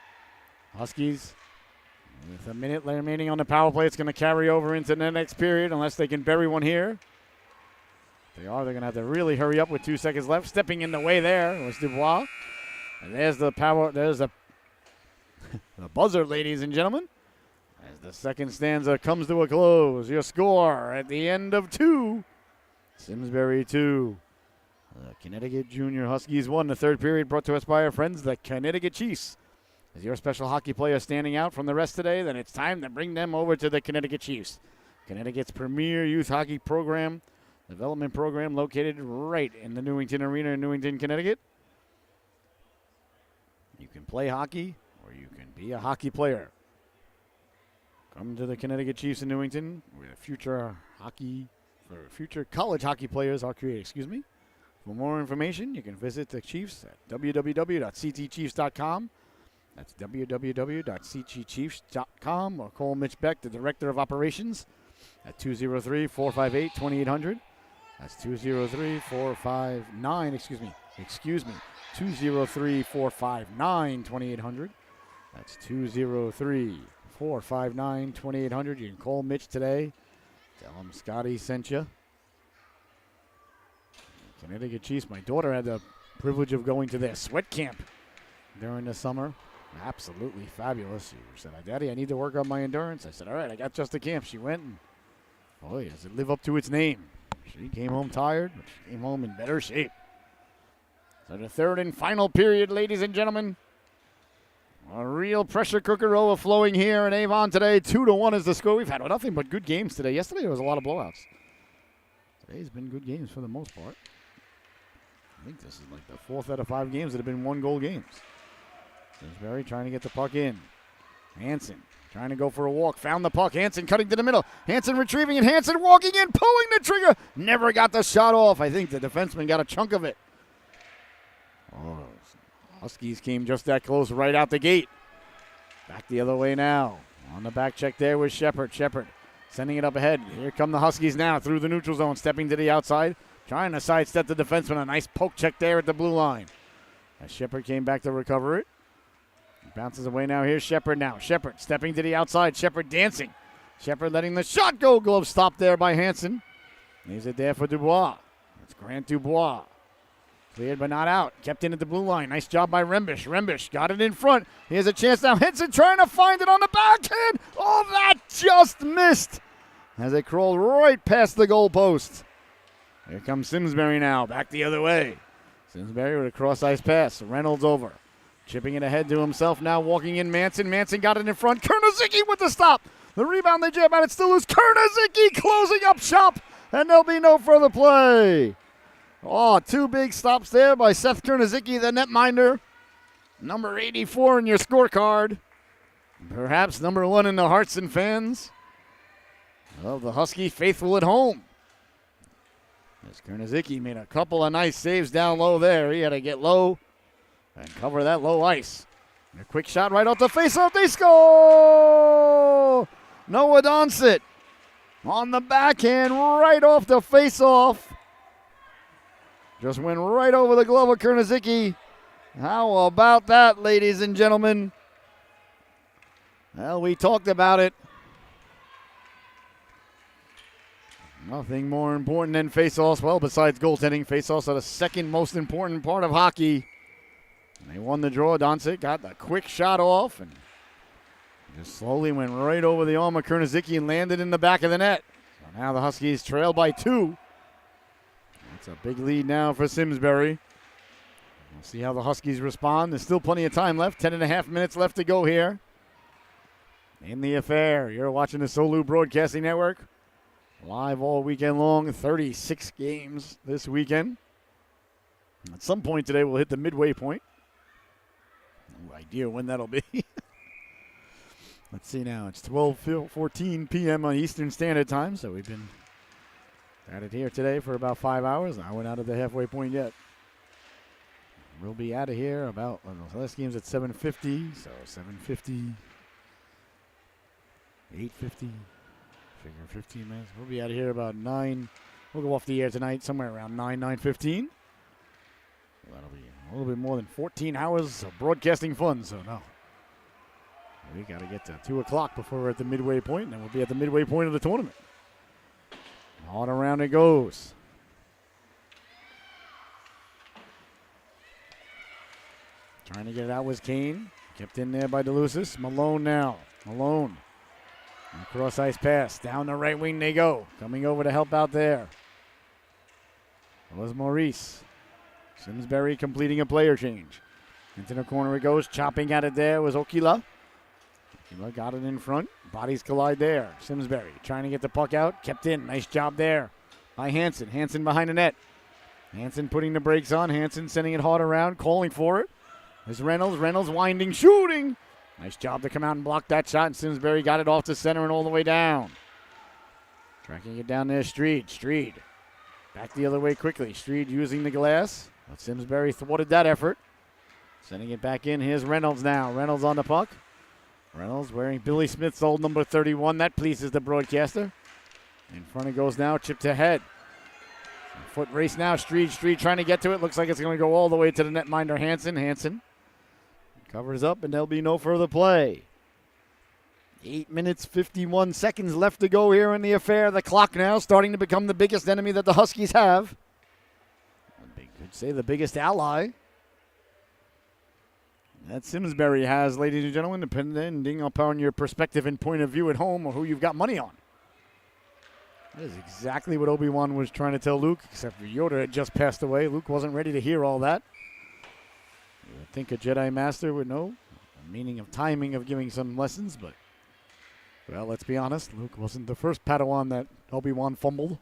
Speaker 1: Huskies, with a minute remaining on the power play, it's going to carry over into the next period unless they can bury one here. If they are, they're going to have to really hurry up with 2 seconds left. Stepping in the way there was Dubois. And there's the power, there's the buzzer, ladies and gentlemen. As the second stanza comes to a close, your score at the end of 2, Simsbury 2. The Connecticut Junior Huskies won the third period, brought to us by our friends, the Connecticut Chiefs. Is your special hockey player standing out from the rest today? Then it's time to bring them over to the Connecticut Chiefs. Connecticut's premier youth hockey program, development program located right in the Newington Arena in Newington, Connecticut. You can play hockey or you can be a hockey player. Come to the Connecticut Chiefs in Newington where future college hockey players are created. For more information, you can visit the Chiefs at www.ctchiefs.com. That's www.ctchiefs.com, or call Mitch Beck, the Director of Operations, at 203-458-2800. That's 203-459. Excuse me. 203-459-2800. That's 203-459-2800. You can call Mitch today. Tell him Scotty sent you. Connecticut Chiefs. My daughter had the privilege of going to their sweat camp during the summer. Absolutely fabulous. She said, Daddy, I need to work on my endurance. I said, all right, I got just the camp. She went, and boy, does it live up to its name. She came home tired, but she came home in better shape. So the third and final period, ladies and gentlemen. A real pressure cooker overflowing here in Avon today. 2-1 is the score. We've had nothing but good games today. Yesterday there was a lot of blowouts. Today's been good games for the most part. I think this is like the 4th out of 5 games that have been 1-goal games. Simsbury trying to get the puck in. Hansen trying to go for a walk. Found the puck. Hansen cutting to the middle. Hansen retrieving it. Hansen walking in, pulling the trigger. Never got the shot off. I think the defenseman got a chunk of it. Oh, Huskies came just that close right out the gate. Back the other way now. On the back check there was Shepard. Shepard sending it up ahead. Here come the Huskies now through the neutral zone. Stepping to the outside. Trying to sidestep the defenseman. A nice poke check there at the blue line. As Shepard came back to recover it. Bounces away now. Here's Shepard now. Shepard stepping to the outside. Shepard dancing. Shepard letting the shot go. Glove stopped there by Hansen. Leaves it there for Dubois. It's Grant Dubois. Cleared but not out. Kept in at the blue line. Nice job by Rembish. Rembish got it in front. He has a chance now. Henson trying to find it on the backhand. Oh, that just missed as it crawled right past the goal post. Here comes Simsbury now. Back the other way. Simsbury with a cross-ice pass. Reynolds over. Chipping it ahead to himself now. Walking in Manson. Manson got it in front. Kernazicki with the stop. The rebound they jab out. It's still loose. Kernazicki closing up shop. And there'll be no further play. Oh, 2 big stops there by Seth Kernazicki, the netminder. Number 84 in your scorecard. Perhaps number 1 in the hearts and fans of the Husky faithful at home. As Kernazicki made a couple of nice saves down low there. He had to get low and cover that low ice. And a quick shot right off the faceoff. They score! Noah Doncic on the backhand right off the faceoff. Just went right over the glove of Kernazicki. How about that, ladies and gentlemen? Well, we talked about it. Nothing more important than faceoffs. Well, besides goaltending, faceoffs are the second most important part of hockey. And they won the draw. Doncic got the quick shot off and just slowly went right over the arm of Kernazicki and landed in the back of the net. So now the Huskies trail by 2. That's a big lead now for Simsbury. We'll see how the Huskies respond. There's still plenty of time left. 10.5 minutes left to go here in the affair. You're watching the Solu Broadcasting Network. Live all weekend long. 36 games this weekend. At some point today, we'll hit the midway point. No idea when that'll be. Let's see now. It's 12:14 p.m. on Eastern Standard Time, so we've been at it here today for about 5 hours. I went out of the halfway point yet. We'll be out of here about, the last game's at 7:50, so 7:50, 8:50, figure 15 minutes. We'll be out of here about 9. We'll go off the air tonight somewhere around 9:15. That'll be a little bit more than 14 hours of broadcasting fun, so no. We got to get to 2 o'clock before we're at the midway point, and then we'll be at the midway point of the tournament. On around it goes. Trying to get it out was Kane. Kept in there by DeLucis. Malone now. Malone. Cross ice pass. Down the right wing they go. Coming over to help out there. It was Maurice. Simsbury completing a player change. Into the corner it goes. Chopping at it there was Okila. Okila got it in front. Bodies collide there. Simsbury trying to get the puck out. Kept in. Nice job there by Hansen. Hansen behind the net. Hansen putting the brakes on. Hansen sending it hard around. Calling for it. There's Reynolds. Reynolds winding. Shooting. Nice job to come out and block that shot. And Simsbury got it off the center and all the way down. Tracking it down there. Streed. Back the other way quickly. Streed using the glass. But Simsbury thwarted that effort. Sending it back in. Here's Reynolds now. Reynolds on the puck. Reynolds wearing Billy Smith's old number 31. That pleases the broadcaster. In front it goes now. Chipped ahead. Foot race now. Street trying to get to it. Looks like it's going to go all the way to the netminder Hansen covers up, and there'll be no further play. 8 minutes, 51 seconds left to go here in the affair. The clock now starting to become the biggest enemy that the Huskies have. Could say the biggest ally that Simsbury has, ladies and gentlemen, depending upon your perspective and point of view at home or who you've got money on. That is exactly what Obi-Wan was trying to tell Luke, except for Yoda had just passed away. Luke wasn't ready to hear all that. You would think a Jedi Master would know the meaning of timing of giving some lessons, but, well, let's be honest, Luke wasn't the first Padawan that Obi-Wan fumbled.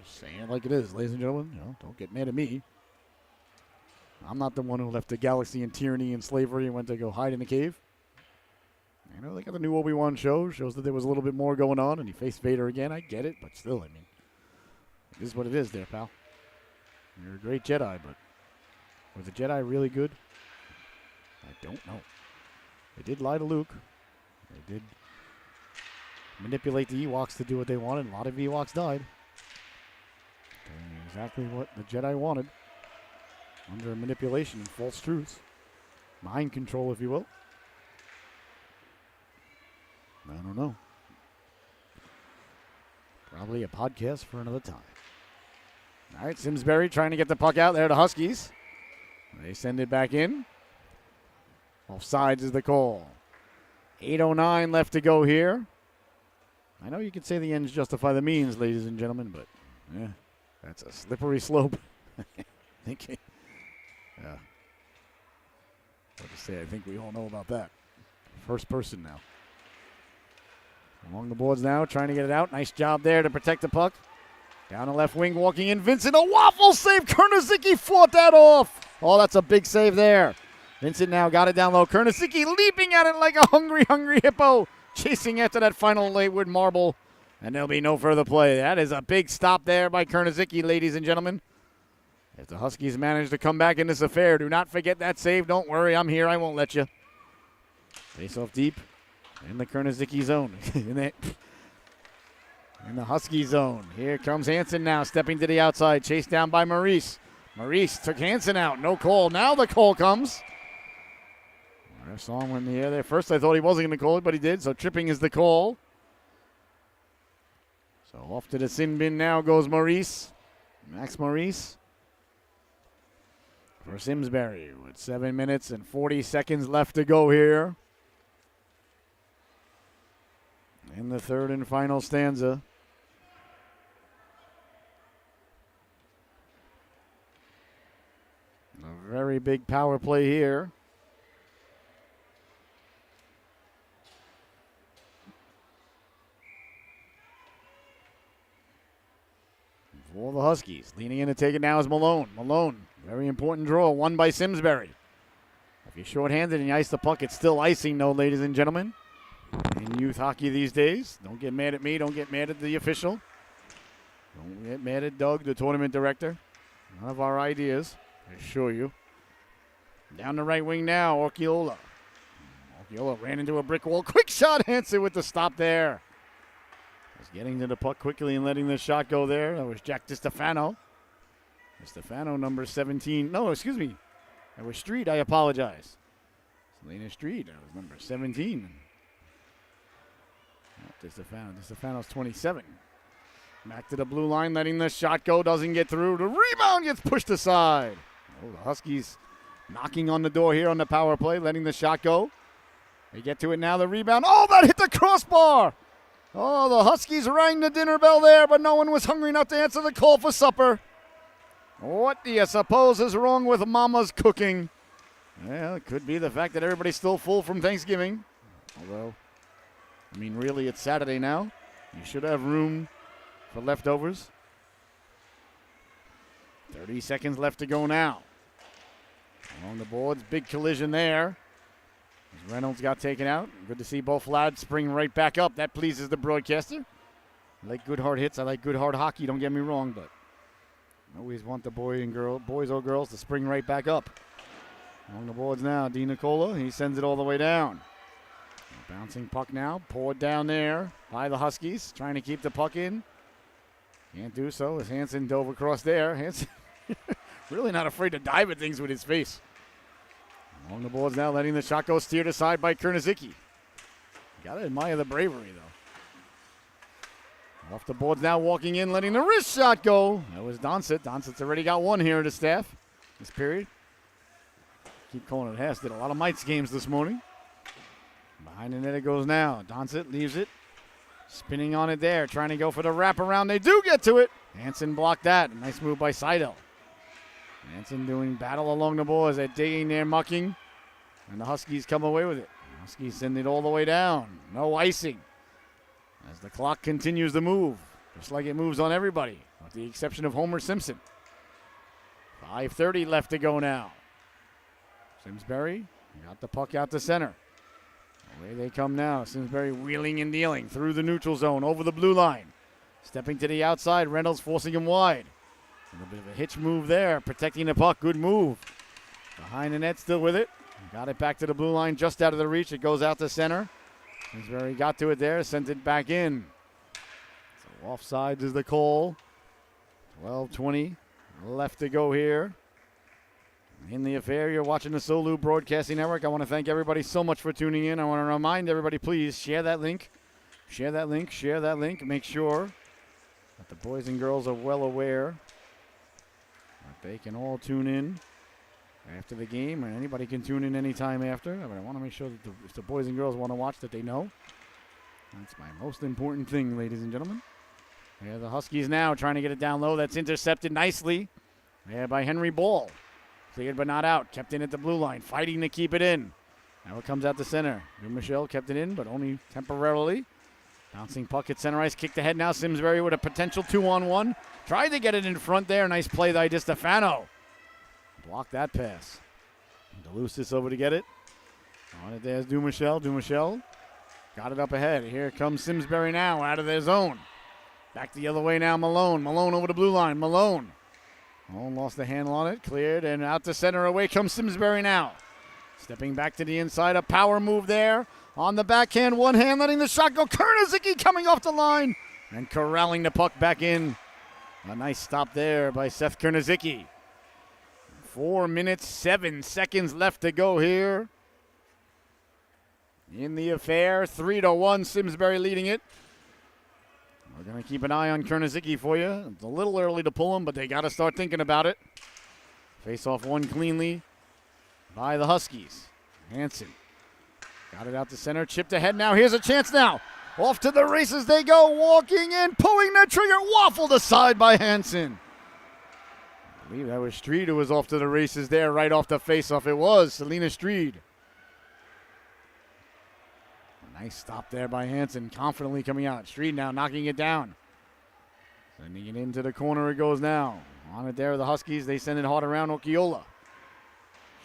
Speaker 1: Just saying it like it is, ladies and gentlemen. You know, don't get mad at me. I'm not the one who left the galaxy in tyranny and slavery and went to go hide in a cave. You know, they got the new Obi-Wan show. Shows that there was a little bit more going on, and he faced Vader again. I get it, but still, I mean, it is what it is there, pal. You're a great Jedi, but were the Jedi really good? I don't know. They did lie to Luke. They did manipulate the Ewoks to do what they wanted. A lot of Ewoks died. Doing exactly what the Jedi wanted. Under manipulation and false truths. Mind control, if you will. I don't know. Probably a podcast for another time. All right, Simsbury trying to get the puck out there to Huskies. They send it back in. Offsides is the call. 8:09 left to go here. I know you can say the ends justify the means, ladies and gentlemen, but yeah, that's a slippery slope. Thinking. Yeah. What to say? I think we all know about that. First person now. Along the boards now, trying to get it out. Nice job there to protect the puck. Down the left wing, walking in. Vincent, a waffle save. Kernizicki fought that off. Oh, that's a big save there. Vincent now got it down low. Kernizicki leaping at it like a hungry hippo. Chasing after that final Laywood marble. And there'll be no further play. That is a big stop there by Kernizicki, ladies and gentlemen. If the Huskies manage to come back in this affair, do not forget that save. Don't worry, I'm here. I won't let you. Face off deep in the Kernizicki zone. in the Husky zone. Here comes Hansen now, stepping to the outside. Chased down by Maurice. Maurice took Hansen out. No call. Now the call comes. I saw him in the air there. First I thought he wasn't going to call it, but he did. So tripping is the call. So off to the sin bin now goes Maurice. Max Maurice. For Simsbury with 7 minutes and 40 seconds left to go here. In the third and final stanza. A very big power play here. For the Huskies. Leaning in to take it now is Malone. Malone, very important draw. Won by Simsbury. If you're shorthanded and you ice the puck, it's still icing, though, ladies and gentlemen. In youth hockey these days. Don't get mad at me. Don't get mad at the official. Don't get mad at Doug, the tournament director. None of our ideas, I assure you. Down the right wing now, Orchiola. Orchiola ran into a brick wall. Quick shot, Hansen with the stop there. Was getting to the puck quickly and letting the shot go there. That was Jack DiStefano. DiStefano, number 17. No, excuse me. That was Street. I apologize. Selena Street. That was number 17. Not DiStefano. DiStefano's 27. Back to the blue line, letting the shot go. Doesn't get through. The rebound gets pushed aside. Oh, the Huskies knocking on the door here on the power play, letting the shot go. They get to it now. The rebound. Oh, that hit the crossbar. Oh, the Huskies rang the dinner bell there, but no one was hungry enough to answer the call for supper. What do you suppose is wrong with Mama's cooking? Well, it could be the fact that everybody's still full from Thanksgiving. Although, I mean, really, it's Saturday now. You should have room for leftovers. 30 seconds left to go now. Along the boards, big collision there. As Reynolds got taken out. Good to see both lads spring right back up. That pleases the broadcaster. I like good hard hits. I like good hard hockey. Don't get me wrong, but I always want the boys or girls to spring right back up. Along the boards now, Di Nicola. He sends it all the way down. Bouncing puck now, poured down there by the Huskies, trying to keep the puck in. Can't do so as Hansen dove across there. Hansen really not afraid to dive at things with his face. Along the boards now, letting the shot go steered aside by Kernizicki. Gotta admire the bravery, though. Off the boards now, walking in, letting the wrist shot go. That was Doncic. Doncic's already got one here at his staff this period. Keep calling it Hess. Did a lot of Mites games this morning. Behind the net it goes now. Doncic leaves it. Spinning on it there, trying to go for the wraparound. They do get to it. Hansen blocked that. Nice move by Seidel. Hansen doing battle along the boards. They're digging there, mucking. And the Huskies come away with it. Huskies send it all the way down. No icing. As the clock continues to move, just like it moves on everybody, with the exception of Homer Simpson. 5:30 left to go now. Simsbury got the puck out to center. Away they come now. Simsbury wheeling and dealing through the neutral zone, over the blue line. Stepping to the outside, Reynolds forcing him wide. A little bit of a hitch move there, protecting the puck. Good move. Behind the net, still with it. Got it back to the blue line, just out of the reach. It goes out to center. Simsbury got to it there, sent it back in. So offsides is the call. 12:20 left to go here. In the affair, you're watching the Solu Broadcasting Network. I want to thank everybody so much for tuning in. I want to remind everybody, please share that link. Share that link, share that link. Make sure that the boys and girls are well aware that they can all tune in after the game, and anybody can tune in anytime after. But I want to make sure that if the boys and girls want to watch, that they know. That's my most important thing, ladies and gentlemen. Yeah, the Huskies now trying to get it down low. That's intercepted nicely by Henry Ball. Cleared but not out. Kept in at the blue line, fighting to keep it in. Now it comes out to center. Michel kept it in, but only temporarily. Bouncing puck at center ice, kicked ahead now. Simsbury with a potential 2-on-1. Tried to get it in front there. Nice play by DiStefano. Blocked that pass. DeLucis over to get it. On it there's Dumichel. Dumichel got it up ahead. Here comes Simsbury now out of their zone. Back the other way now, Malone. Malone over the blue line. Malone lost the handle on it. Cleared and out to center. Away comes Simsbury now. Stepping back to the inside. A power move there. On the backhand, one hand letting the shot go. Kernizicki coming off the line and corralling the puck back in. A nice stop there by Seth Kernizicki. 4 minutes, 7 seconds left to go here in the affair. 3-1, Simsbury leading it. We're going to keep an eye on Kernizicki for you. It's a little early to pull him, but they got to start thinking about it. Face off one cleanly by the Huskies. Hansen got it out to center, chipped ahead now. Here's a chance now. Off to the races they go, walking in, pulling the trigger, waffled aside by Hansen. I believe that was Streed who was off to the races there, right off the face-off. It was Selena Streed. A nice stop there by Hansen, confidently coming out. Streed now knocking it down. Sending it into the corner it goes now. On it there, the Huskies, they send it hard around Okiola.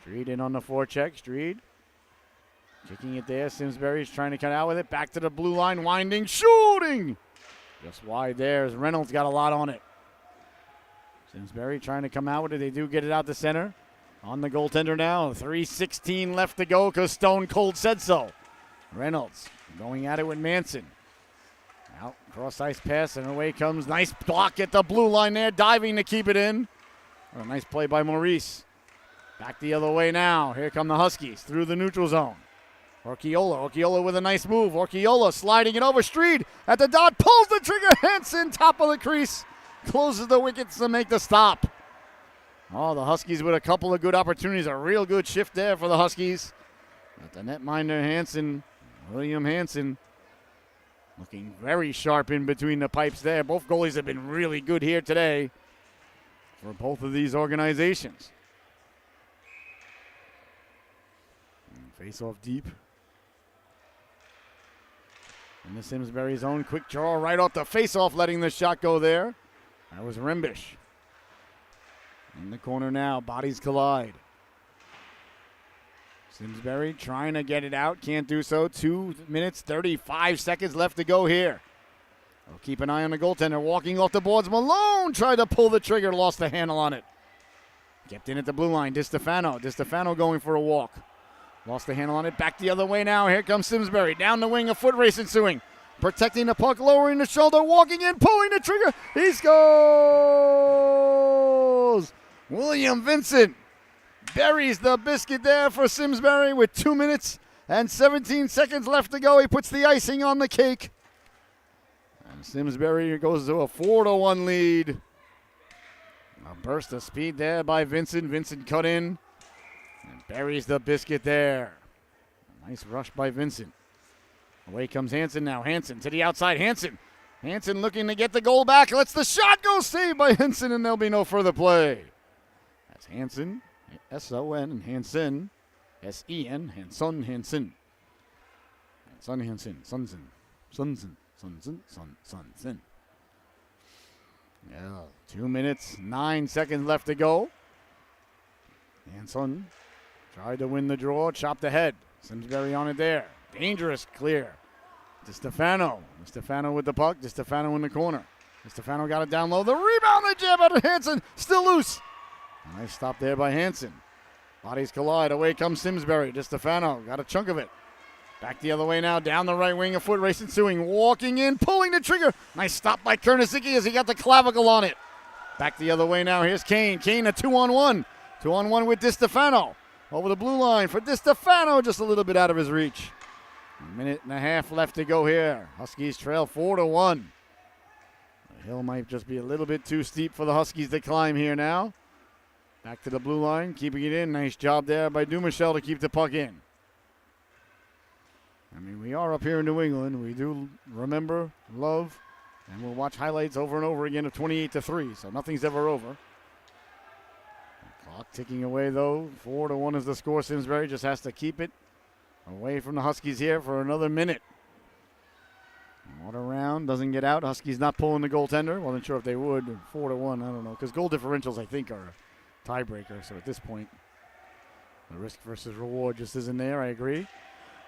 Speaker 1: Streed in on the forecheck. Streed kicking it there. Simsbury's trying to cut out with it. Back to the blue line, winding, shooting. Just wide there as Reynolds got a lot on it. Simsbury trying to come out with it. They do get it out to center. On the goaltender now. 3:16 left to go because Stone Cold said so. Reynolds going at it with Manson. Out, cross ice pass, and away comes. Nice block at the blue line there. Diving to keep it in. Oh, nice play by Maurice. Back the other way now. Here come the Huskies through the neutral zone. Orchiola with a nice move. Orchiola sliding it over. Streed at the dot. Pulls the trigger. Hansen, top of the crease. Closes the wickets to make the stop. Oh, the Huskies with a couple of good opportunities. A real good shift there for the Huskies. But the netminder Hansen, William Hansen, looking very sharp in between the pipes there. Both goalies have been really good here today for both of these organizations. Face off deep. In the Simsbury zone. Quick draw right off the face off, letting the shot go there. That was Rimbish. In the corner now. Bodies collide. Simsbury trying to get it out. Can't do so. 2 minutes, 35 seconds left to go here. We'll keep an eye on the goaltender. Walking off the boards. Malone tried to pull the trigger. Lost the handle on it. Kept in at the blue line. DiStefano going for a walk. Lost the handle on it. Back the other way now. Here comes Simsbury. Down the wing. A foot race ensuing. protecting the puck, lowering the shoulder, walking in, pulling the trigger. He scores! William Vincent buries the biscuit there for Simsbury with 2 minutes and 17 seconds left to go. He puts the icing on the cake. And Simsbury goes to a 4-1 lead. A burst of speed there by Vincent. Vincent cut in and buries the biscuit there. A nice rush by Vincent. Away comes Hansen now. Hansen to the outside. Hansen looking to get the goal back. Lets the shot go. Saved by Hansen, and there'll be no further play. That's Hansen, S-O-N, and Hansen, S-E-N, Hansen. Hansen. Yeah, 2 minutes, 9 seconds left to go. Hansen tried to win the draw, chopped ahead. Simsbury on it there. Dangerous clear. DiStefano. DiStefano with the puck. DiStefano in the corner. DiStefano got it down low. The rebound, the jab out of Hansen. Still loose. Nice stop there by Hansen. Bodies collide. Away comes Simsbury. DiStefano got a chunk of it. Back the other way now. Down the right wing. A foot race ensuing. Walking in. Pulling the trigger. Nice stop by Kernasicki as he got the clavicle on it. Back the other way now. Here's Kane. Kane a 2-on-1. 2-on-1 with DiStefano. Over the blue line for DiStefano. Just a little bit out of his reach. A minute and a half left to go here. Huskies trail 4-1. The hill might just be a little bit too steep for the Huskies to climb here now. Back to the blue line, keeping it in. Nice job there by Dumichel to keep the puck in. I mean, we are up here in New England. We do remember, love, and we'll watch highlights over and over again of 28-3, so nothing's ever over. Clock ticking away, though. 4-1 is the score. Simsbury just has to keep it away from the Huskies here for another minute. Water round, doesn't get out. Huskies not pulling the goaltender. Wasn't sure if they would. 4-1, I don't know. Because goal differentials, I think, are a tiebreaker. So at this point, the risk versus reward just isn't there. I agree.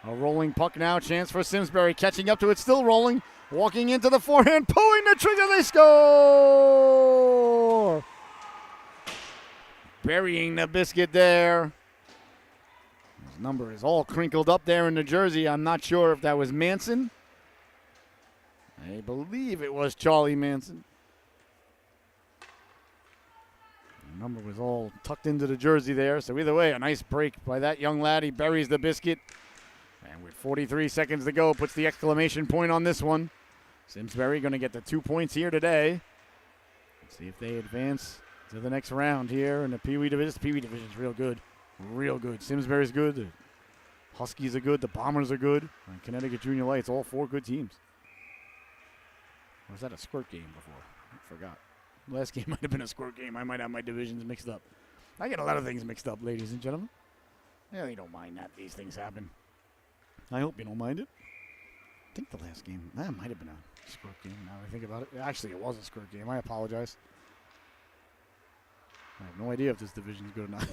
Speaker 1: A rolling puck now. Chance for Simsbury. Catching up to it. Still rolling. Walking into the forehand. Pulling the trigger. They score! Burying the biscuit there. His number is all crinkled up there in the jersey. I'm not sure if that was Manson. I believe it was Charlie Manson. The number was all tucked into the jersey there. So either way, a nice break by that young lad. He buries the biscuit. And with 43 seconds to go, puts the exclamation point on this one. Simsbury going to get the 2 points here today. Let's see if they advance to the next round here in the Pee Wee division. The Pee Wee division is real good. Real good. Simsbury's good. The Huskies are good. The Bombers are good. And Connecticut Junior Lights, all four good teams. Or was that a squirt game before? I forgot. Last game might have been a squirt game. I might have my divisions mixed up. I get a lot of things mixed up, ladies and gentlemen. Yeah, you don't mind that these things happen. I hope you don't mind it. I think the last game, that might have been a squirt game now that I think about it. Actually, it was a squirt game. I apologize. I have no idea if this division is good or not.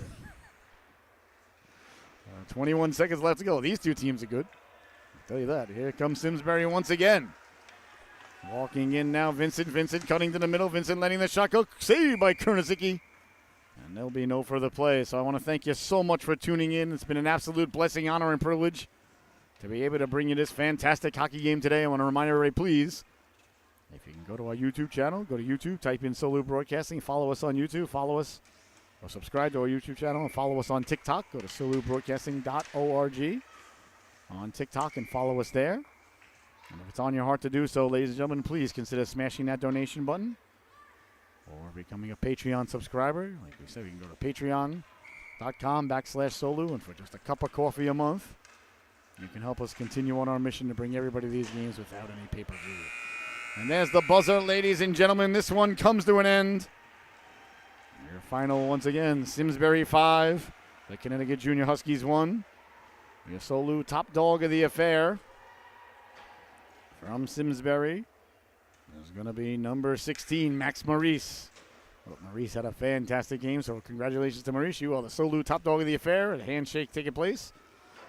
Speaker 1: 21 seconds left to go. These two teams are good. I'll tell you that. Here comes Simsbury once again. Walking in now, Vincent. Vincent cutting to the middle. Vincent letting the shot go. Saved by Kernasicki. And there'll be no further play. So I want to thank you so much for tuning in. It's been an absolute blessing, honor, and privilege to be able to bring you this fantastic hockey game today. I want to remind everybody, please, if you can go to our YouTube channel, go to YouTube, type in Solu Broadcasting, follow us on YouTube, follow us, or subscribe to our YouTube channel, and follow us on TikTok. Go to solubroadcasting.org on TikTok and follow us there. And if it's on your heart to do so, ladies and gentlemen, please consider smashing that donation button or becoming a Patreon subscriber. Like we said, you can go to patreon.com/Solu, and for just a cup of coffee a month, you can help us continue on our mission to bring everybody these games without any pay-per-view. And there's the buzzer, ladies and gentlemen. This one comes to an end. Your final, once again, Simsbury 5, the Connecticut Junior Huskies 1. Your Solu top dog of the affair. From Simsbury, there's going to be number 16, Max Maurice. Well, Maurice had a fantastic game, so congratulations to Maurice. You are the Solu top dog of the affair. A handshake taking place.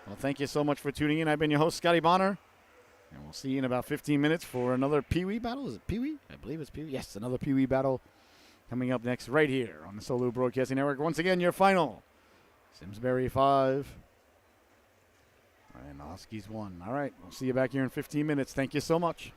Speaker 1: Well, thank you so much for tuning in. I've been your host, Scotty Bonner. And we'll see you in about 15 minutes for another Pee Wee battle. Is it Pee Wee? I believe it's Pee Wee. Yes, another Pee Wee battle coming up next right here on the Solu Broadcasting Network. Once again, your final, Simsbury 5 And the Huskies won. All right, we'll see you back here in 15 minutes. Thank you so much.